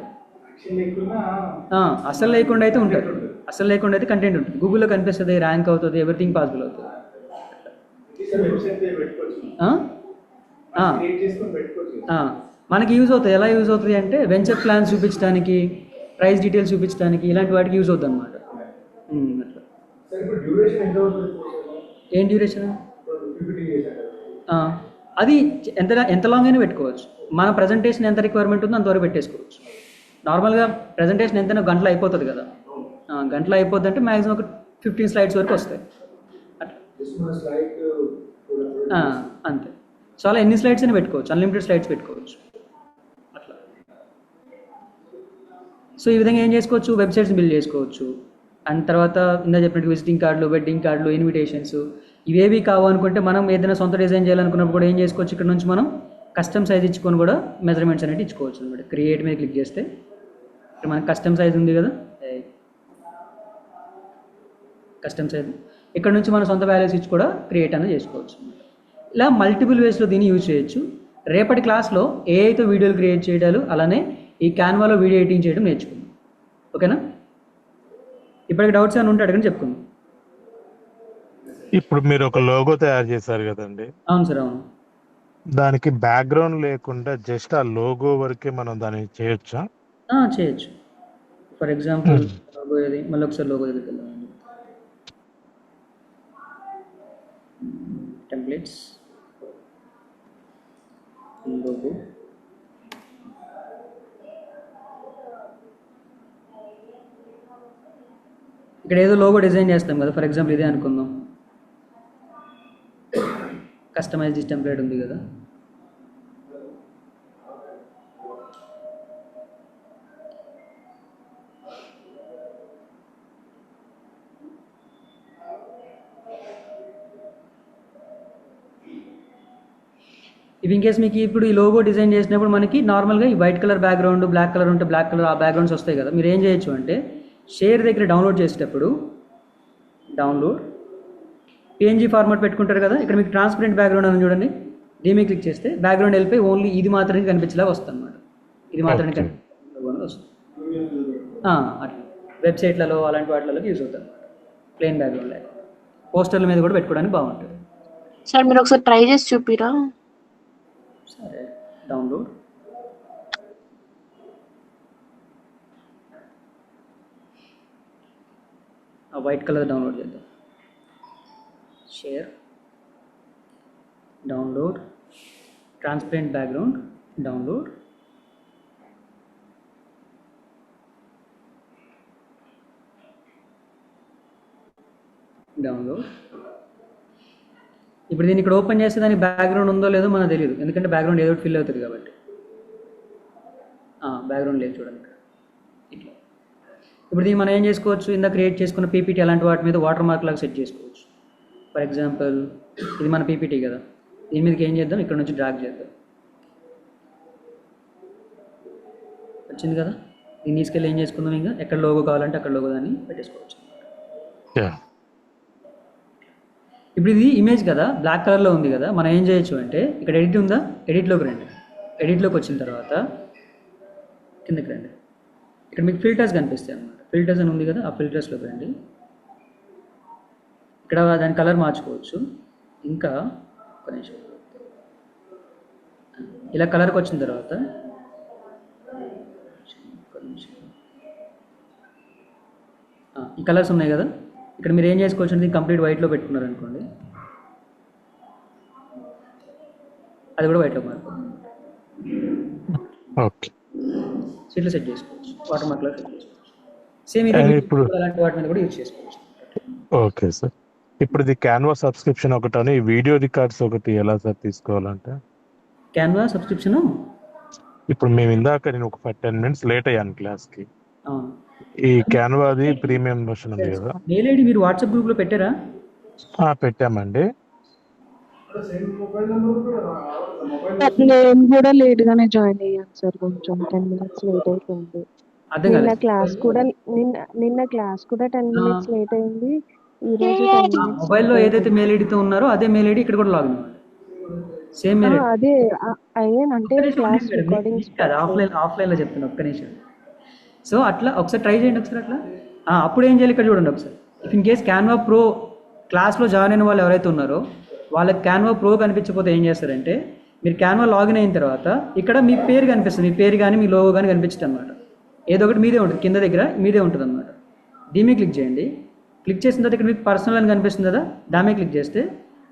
అసలు లేకుండా అయితే ఉంటుంది. అసలు లేకుండా అయితే కంటెంట్ ఉంటుంది. గూగుల్లో కనిపిస్తుంది, ర్యాంక్ అవుతుంది, ఎవ్రీథింగ్ పాసిబుల్ అవుతుంది. మనకి యూజ్ అవుతుంది. ఎలా యూజ్ అవుతుంది అంటే వెంచర్ ప్లాన్స్ చూపించడానికి, ప్రైస్ డీటెయిల్స్ చూపించడానికి, ఇలాంటి వాటికి యూజ్ అవుతుంది అనమాట. అట్లా ఏం డ్యూరేషన్? అది ఎంత లాంగ్ అయినా పెట్టుకోవచ్చు. మన ప్రజెంటేషన్ ఎంత రిక్వైర్మెంట్ ఉందో అంతవరకు పెట్టేసుకోవచ్చు. నార్మల్గా ప్రజెంటేషన్ ఎంతైనా గంటలో అయిపోతుంది కదా. గంటలో అయిపోద్ది అంటే మ్యాక్సిమం ఒక 15 స్లైడ్స్ వరకు వస్తాయి అట్లా. అంతే. సో అలా ఎన్ని స్లైడ్స్ అయినా పెట్టుకోవచ్చు, అన్లిమిటెడ్ స్లైడ్స్ పెట్టుకోవచ్చు అట్లా. సో ఈ విధంగా ఏం చేసుకోవచ్చు, వెబ్సైట్స్ బిల్డ్ చేసుకోవచ్చు. అండ్ తర్వాత ఇందా చెప్పినట్టు విజిటింగ్ కార్డులు, వెడ్డింగ్ కార్డులు, ఇన్విటేషన్స్, ఇవేవి కావాలనుకుంటే మనం ఏదైనా సొంత డిజైన్ చేయాలనుకున్నప్పుడు కూడా ఏం చేసుకోవచ్చు, ఇక్కడ నుంచి మనం కస్టమ్ సైజ్ ఇచ్చుకొని కూడా మెజర్మెంట్స్ అనేవి ఇచ్చుకోవచ్చు అనమాట. క్రియేట్ మీద క్లిక్ చేస్తే ఇక్కడ మనకి కస్టమ్ సైజ్ ఉంది కదా, కస్టమ్ సైజ్. ఇక్కడ నుంచి మన సొంత వాల్యూస్ ఇచ్చి కూడా క్రియేట్ అనేది చేసుకోవచ్చు. ఇలా మల్టిపుల్ వేస్లో దీన్ని యూజ్ చేయొచ్చు. రేపటి క్లాస్లో ఏఐతో వీడియోలు క్రియేట్ చేయడాలు, అలానే ఈ క్యాన్వాలో వీడియో ఎడిటింగ్ చేయడం నేర్చుకుందాం. ఓకేనా? ఇప్పటికి డౌట్స్ ఏమైనా ఉంటే అడగని చెప్పుకుందాం. ఇప్పుడు మీరు ఒక లోగో తయారు చేశారు కదండి. అవును సార్, అవును. దానికి బ్యాక్గ్రౌండ్ లేకుండా జస్ట్ ఆ లోగో వరకే మనం దాన్ని చేయొచ్చా? చేయొచ్చు. ఫర్ ఎగ్జాంపుల్ లోగో ఏది, మళ్ళీ ఒకసారి లోగో దగ్గరికి వెళ్దామండి. టెంప్లెట్స్, లోగో, ఇక్కడ ఏదో లోగో డిజైన్ చేస్తాం కదా. ఫర్ ఎగ్జాంపుల్ ఇదే అనుకుందాం. కస్టమైజ్ దిస్ టెంప్లెట్ ఉంది కదా. ఇవి ఇన్ కేస్ మీకు ఇప్పుడు ఈ లోగో డిజైన్ చేసినప్పుడు మనకి నార్మల్గా ఈ white colour background, black colour ఉంటే బ్లాక్ కలర్, ఆ బ్యాక్గ్రౌండ్స్ వస్తాయి కదా. మీరు ఏం చేయొచ్చు అంటే షేర్ దగ్గర డౌన్లోడ్ చేసేటప్పుడు డౌన్లోడ్ పిఎన్జీ ఫార్మాట్ పెట్టుకుంటారు కదా. ఇక్కడ మీకు ట్రాన్స్పరెంట్ బ్యాక్గ్రౌండ్ అని చూడండి, దీని క్లిక్ చేస్తే బ్యాక్గ్రౌండ్ వెళ్ళిపోయి ఓన్లీ ఇది మాత్రమే కనిపించేలాగా వస్తుంది అనమాట. ఇది మాత్రమే కనిపించేలాగా వస్తుంది. అట్లా వెబ్సైట్లలో అలాంటి వాటిలోకి యూజ్ అవుతుంది అనమాట. ప్లెయిన్ బ్యాక్గ్రౌండ్ లేక పోస్టర్ల మీద కూడా పెట్టుకోవడానికి బాగుంటుంది. సార్ మీరు ఒకసారి ట్రై చేసి చూపిరా. సరే, డౌన్లోడ్. వైట్ కలర్ డౌన్లోడ్ చేద్దాం. Share, download, transparent background, download. Download. ఇప్పుడు దీన్ని ఇక్కడ ఓపెన్ చేస్తే దానికి బ్యాక్గ్రౌండ్ ఉందో లేదో మనకు తెలియదు, ఎందుకంటే బ్యాక్గ్రౌండ్ ఏదో ఫిల్ అవుతుంది కాబట్టి. బ్యాక్గ్రౌండ్ లేదు చూడండి ఇక్కడ. ఇట్లా ఇప్పుడు దీన్ని మనం ఏం చేసుకోవచ్చు, ఇందా క్రియేట్ చేసుకున్న పీపీటీ అలాంటి వాటి మీద వాటర్ మార్క్ లాగా సెట్ చేసుకోవచ్చు. ఫర్ ఎగ్జాంపుల్ ఇది మన పీపీటీ కదా, దీని మీదకి ఏం చేద్దాం, ఇక్కడ నుంచి డ్రాగ్ చేద్దాం. వచ్చింది కదా, దీన్ని తీసుకెళ్ళి ఏం చేసుకుందాం, ఇంకా ఎక్కడ లోగో కావాలంటే అక్కడ లోగో దాన్ని పెట్టేసుకోవచ్చు. ఇప్పుడు ఇది ఇమేజ్ కదా, బ్లాక్ కలర్లో ఉంది కదా. మనం ఏం చేయొచ్చు అంటే ఇక్కడ ఎడిట్ ఉందా, ఎడిట్లోకి రండి. ఎడిట్లోకి వచ్చిన తర్వాత కిందకి రండి. ఇక్కడ మీకు ఫిల్టర్స్ కనిపిస్తాయి అన్నమాట. ఫిల్టర్స్ అని ఉంది కదా, ఆ ఫిల్టర్స్లోకి రండి. ఇక్కడ దాని కలర్ మార్చుకోవచ్చు. ఇంకా ఒక నిమిషం, ఇలా కలర్కి వచ్చిన తర్వాత ఈ కలర్స్ ఉన్నాయి కదా, ఇక్కడ మీరు ఏం చేసుకోవచ్చు అంటే కంప్లీట్ వైట్లో పెట్టుకున్నారు అనుకోండి. అది కూడా వైట్లోకి మారిపోతుంది. ఓకే. సో ఇట్లా సెట్ చేసుకోవచ్చు, వాటర్ మార్క్లో సెట్ చేసుకోవచ్చు. సేమ్ ఇది అండ్ మీకు ఇప్పుడు అలాంటి వాటి మీద కూడా యూజ్ చేసుకోవచ్చు. ఓకే సార్, ఇప్పుడు ఇది క్యాన్వా సబ్స్క్రిప్షన్ ఒకటని వీడియో రికార్డ్స్ ఒకటి ఎలా సార్ తీసుకోవాలంటే? క్యాన్వా సబ్స్క్రిప్షన్ ఇప్పుడు మేము ఇందాక నేను ఒక 10 minutes లేట్ అయ్యాను క్లాస్కి. ఈ క్యాన్వాది ప్రీమియం వర్షన్ ఉంది కదా? మెయిల్ ఐడి మీరు వాట్సాప్ గ్రూప్లో పెట్టారా? పెట్టామండి. నేను కూడా లేట్ గానే జాయిన్ అయ్యాను సార్, కొంచెం 10 minutes లేట్ అయిపోయింది. అర్థం నిన్న కాలేదు. క్లాస్ కూడా నిన్న క్లాస్ కూడా 10 minutes లేట్ అయింది. ఈ రోజు 10 minutes మొబైల్లో ఏదైతే మెయిల్ ఐడితో ఉన్నారో అదే మెయిల్ ఐడి ఇక్కడ కూడా లాగిన్ అవ్వండి. Same mail ID. అదే అయ్యాను అంటే క్లాస్ రికార్డింగ్స్ కాదు, ఆఫ్లైన్లో చెప్తాను, ఒక్క నిమిషం. సో అట్లా ఒకసారి ట్రై చేయండి ఒకసారి అట్లా. అప్పుడు ఏం చేయాలి ఇక్కడ చూడండి ఒకసారి. If in case Canva pro క్లాస్లో జాయిన్ అయిన వాళ్ళు ఎవరైతే ఉన్నారో వాళ్ళకి క్యాన్వా ప్రో కనిపించకపోతే ఏం చేస్తారంటే, మీరు క్యాన్వా లాగిన్ అయిన తర్వాత ఇక్కడ మీ పేరు కనిపిస్తుంది, మీ పేరు కానీ మీ లోగో కానీ కనిపించదు అనమాట. ఏదో ఒకటి మీదే ఉంటుంది, కింద దగ్గర మీదే ఉంటుంది అనమాట. దీని మీద క్లిక్ చేయండి. క్లిక్ చేసిన తర్వాత ఇక్కడ మీకు పర్సనల్ అని కనిపిస్తుంది కదా, దాని మీద క్లిక్ చేస్తే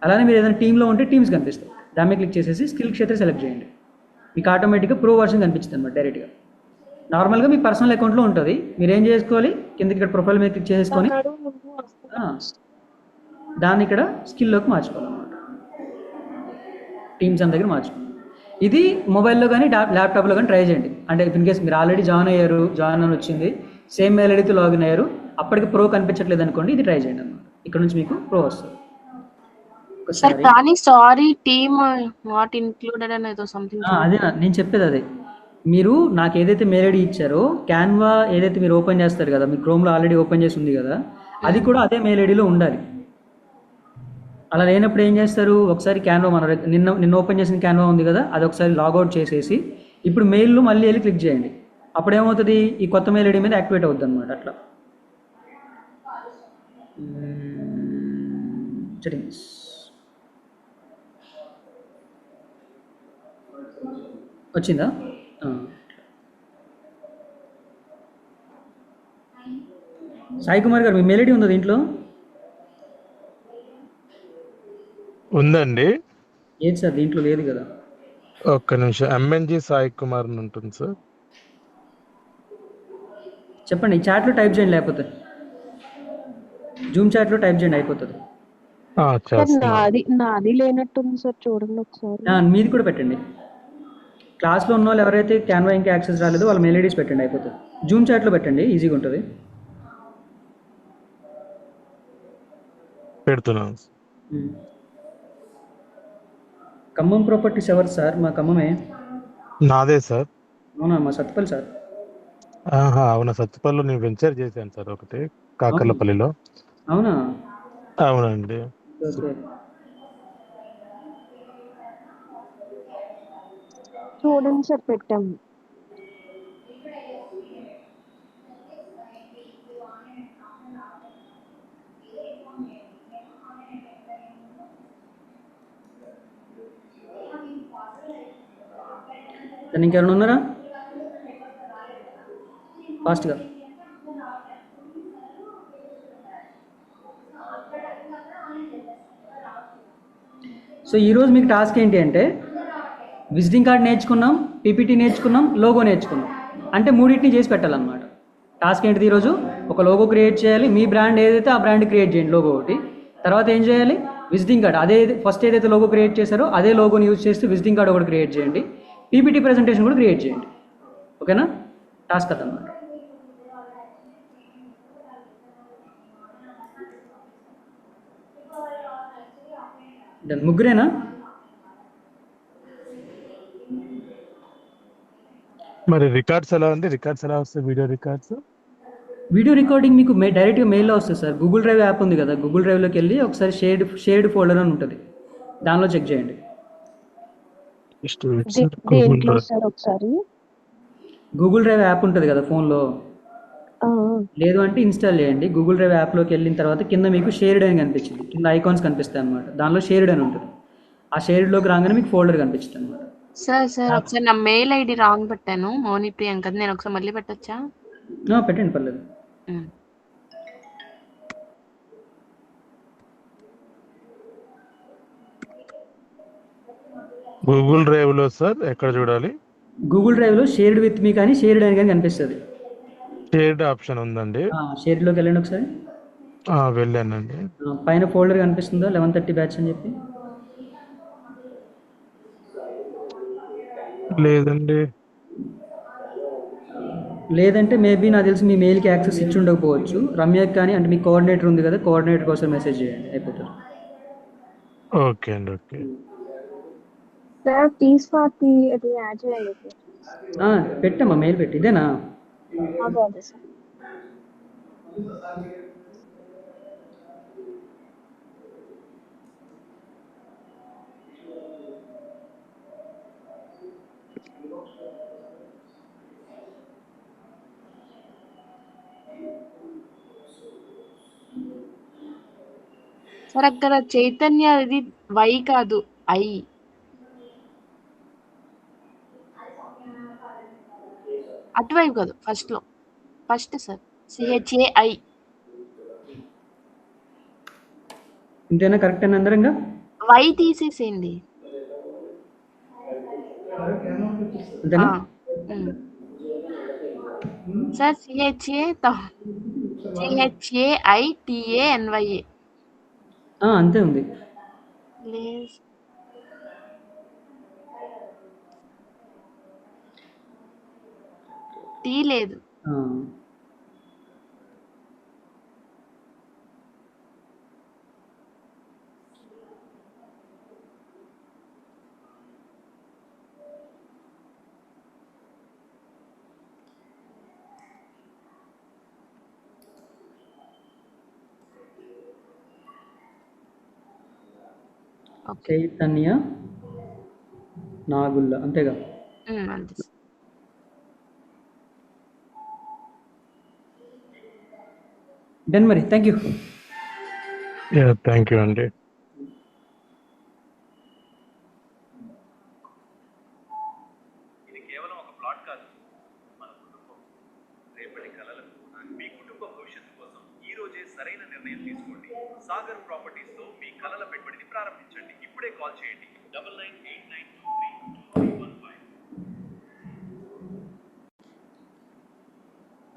అలానే మీరు ఏదైనా టీంలో ఉంటే టీమ్స్ కనిపిస్తాయి. దాని మీద క్లిక్ చేసేసి స్కిల్ క్షేత్ర సెలెక్ట్ చేయండి. మీకు ఆటోమేటిక్గా ప్రో వర్షన్ కనిపిస్తుంది అనమాట డైరెక్ట్గా. నార్మల్గా మీ పర్సనల్ అకౌంట్లో ఉంటుంది. మీరు ఏం చేసుకోవాలి, కిందకి ఇక్కడ ప్రొఫైల్ మీద క్లిక్ చేసుకొని దాన్ని ఇక్కడ స్కిల్లోకి మార్చుకోవాలన్నమాట. టీమ్స్ అన్న దగ్గర మార్చుకోవాలి. ఇది మొబైల్లో కానీ ల్యాప్టాప్లో కానీ ట్రై చేయండి. అంటే ఇన్ కేస్ మీరు ఆల్రెడీ జాయిన్ అని వచ్చింది, సేమ్ మెయిల్ ఐడితో లాగిన్ అయ్యారు, అప్పటికి ప్రో కనిపించట్లేదు అనుకోండి, ఇది ట్రై చేయండి అన్నమాట. ఇక్కడ నుంచి మీకు ప్రో వస్తుంది. సార్ కానీ సారీ టీమ్ నాట్ ఇన్క్లూడెడ్ అని ఏదో సంథింగ్. అదే నేను చెప్పేది అదే. మీరు నాకు ఏదైతే మెయిల్ ఐడి ఇచ్చారో క్యాన్వా ఏదైతే మీరు ఓపెన్ చేస్తారు కదా, మీరు క్రోమ్లో ఆల్రెడీ ఓపెన్ చేసి ఉంది కదా, అది కూడా అదే మెయిల్ ఐడిలో ఉండాలి. అలా లేనప్పుడు ఏం చేస్తారు, ఒకసారి క్యాన్వా మన నిన్న ఓపెన్ చేసిన క్యాన్వా ఉంది కదా, అది ఒకసారి లాగౌట్ చేసేసి ఇప్పుడు మెయిల్లో మళ్ళీ వెళ్ళి క్లిక్ చేయండి. అప్పుడు ఏమవుతుంది, ఈ కొత్త మెయిల్ ఐడి మీద యాక్టివేట్ అవుతుంది అనమాట. అట్లా సెట్టింగ్స్ వచ్చిందా? సాయి కుమార్ గారు, మీ మెయిల్ ఐడి ఉందా దీంట్లో? ఉందండి. ఏది సార్ దీంట్లో లేదు కదా? ఒక్క నిమిషం. ఎంఎన్జి సాయి కుమార్ అని ఉంటుంది సార్. చెప్పండి, చాట్లో టైప్ చేయండి, లేకపోతే జూమ్ చాట్లో టైప్ చేయండి, అయిపోతుంది. నాది లేనట్టుంది సార్, చూడండి ఒకసారి. మీది కూడా పెట్టండి. క్లాస్లో ఉన్న వాళ్ళు ఎవరైతే క్యాన్వా ఇంకా యాక్సెస్ రాలేదో వాళ్ళ మెయిల్ ఐడీస్ పెట్టండి, అయిపోతుంది. జూమ్ చాట్లో పెట్టండి, ఈజీగా ఉంటుంది. పెడుతున్నాను. ఖమ్మం ప్రాపర్టీస్ ఎవరు సార్? మా ఖమ్మమే. నాదే సార్. అవునా? మా సత్తుపల్లి సార్. అవునా, సత్తుపల్లిలో నేను వెంచర్ చేశాను సార్ ఒకటి, కాకర్లపల్లిలో. అవునా? అవునండి. చూడండి సార్, పెట్టాము. దాన్ని ఇంకెవరైనా ఉన్నారా? ఫాస్ట్గా. సో ఈరోజు మీకు టాస్క్ ఏంటి అంటే, విజిటింగ్ కార్డ్ నేర్చుకున్నాం, పీపీటీ నేర్చుకున్నాం, లోగో నేర్చుకున్నాం, అంటే మూడింటిని చేసి పెట్టాలన్నమాట. టాస్క్ ఏంటిది ఈరోజు? ఒక లోగో క్రియేట్ చేయాలి, మీ బ్రాండ్ ఏదైతే ఆ బ్రాండ్ క్రియేట్ చేయండి, లోగో ఒకటి. తర్వాత ఏం చేయాలి, విజిటింగ్ కార్డ్, అదే ఫస్ట్ ఏదైతే లోగో క్రియేట్ చేశారో అదే లోగోని యూజ్ చేస్తూ విజిటింగ్ కార్డ్ ఒకటి క్రియేట్ చేయండి, పీపీటీ ప్రెజెంటేషన్ కూడా క్రియేట్ చేయండి. ఓకేనా? టాస్క్ అదన్నమాట. దాని ముగ్గురేనా? మరి రికార్డ్స్ ఎలా ఉంది? రికార్డ్స్ ఎలా వస్తాయి? వీడియో రికార్డింగ్ మీకు డైరెక్ట్గా మెయిల్లో వస్తుంది సార్. గూగుల్ డ్రైవ్ యాప్ ఉంది కదా, గూగుల్ డ్రైవ్లోకి వెళ్ళి ఒకసారి షేర్డ్ ఫోల్డర్ అని ఉంటుంది, దానిలో చెక్ చేయండి. గూగుల్ డ్రైవ్ యాప్ ఉంటుంది కదా ఫోన్లో, లేదు అంటే ఇన్స్టాల్ చేయండి. గూగుల్ డ్రైవ్ యాప్లోకి వెళ్ళిన తర్వాత కింద మీకు షేర్డ్ అని కనిపించింది, కింద ఐకాన్స్ కనిపిస్తాయి అనమాట, దానిలో షేర్డ్ అని ఉంటుంది. ఆ షేర్డ్లోకి రాగానే మీకు ఫోల్డర్ కనిపిస్తుంది అనమాట. సార్ ఒకసారి నా మెయిల్ ఐడి రాంగ్ పెట్టాను, మౌని ప్రియాంక. నేను ఒకసారి మళ్ళీ పెట్టచ్చా? పెట్టండి, పర్లేదు. గూగుల్ డ్రైవ్ లో సార్ ఎక్కడ చూడాలి? గూగుల్ డ్రైవ్లో షేర్డ్ విత్ మీ కానీ షేర్డ్ అని కానీ కనిపిస్తుంది. షేర్డ్ ఆప్షన్ ఉందండి. షేర్డ్లోకి వెళ్ళండి ఒకసారి. వెళ్ళానండి. పైన ఫోల్డర్ కనిపిస్తుందా 11:30 బ్యాచ్ అని చెప్పి? లేదండి. లేదంటే మేబీ నాకు తెలిసి మీ మెయిల్కి యాక్సెస్ ఇచ్చి ఉండకపోవచ్చు. రమ్యకి కానీ అంటే మీ కోఆర్డినేటర్ ఉంది కదా, కోఆర్డినేటర్ కోసం మెసేజ్ చేయండి అయిపోతుంది. ఓకే అండి. ఓకే. సార్ టీ స్పాట్కి అది యాడ్ చేయండి సార్. పెట్టమ్మా, మెయిల్ పెట్టి. ఇదేనా? అదే అదే సార్. సార్ అక్కడ చైతన్య ఇది వై కాదు ఐ. అటువైపు కాదు, ఫస్ట్ సార్ CHAI. ఇంతేనా? కరెక్ట్ అని అందరంగా వై తీసేసేయండి. అంతేనా? Sir CHAITANYA. అంతే ఉంది. లేదు టీ లేదు. చైతన్య నాగుల్ల అంతేగా? అంతే సార్. డన్ మరి. Thank you. థ్యాంక్ యూ అండి. ఇది కేవలం ఒక ప్లాట్ కాదు, మన కుటుంబం రేపటి కలలకు మీ కుటుంబ భవిష్యత్తు కోసం ఈ రోజే సరైన నిర్ణయం తీసుకోండి. సాగర్ ప్రాపర్టీస్ తో మీ కలల పెట్టుబడిని ప్రారంభించండి. ఇప్పుడే కాల్ చేయండి 9988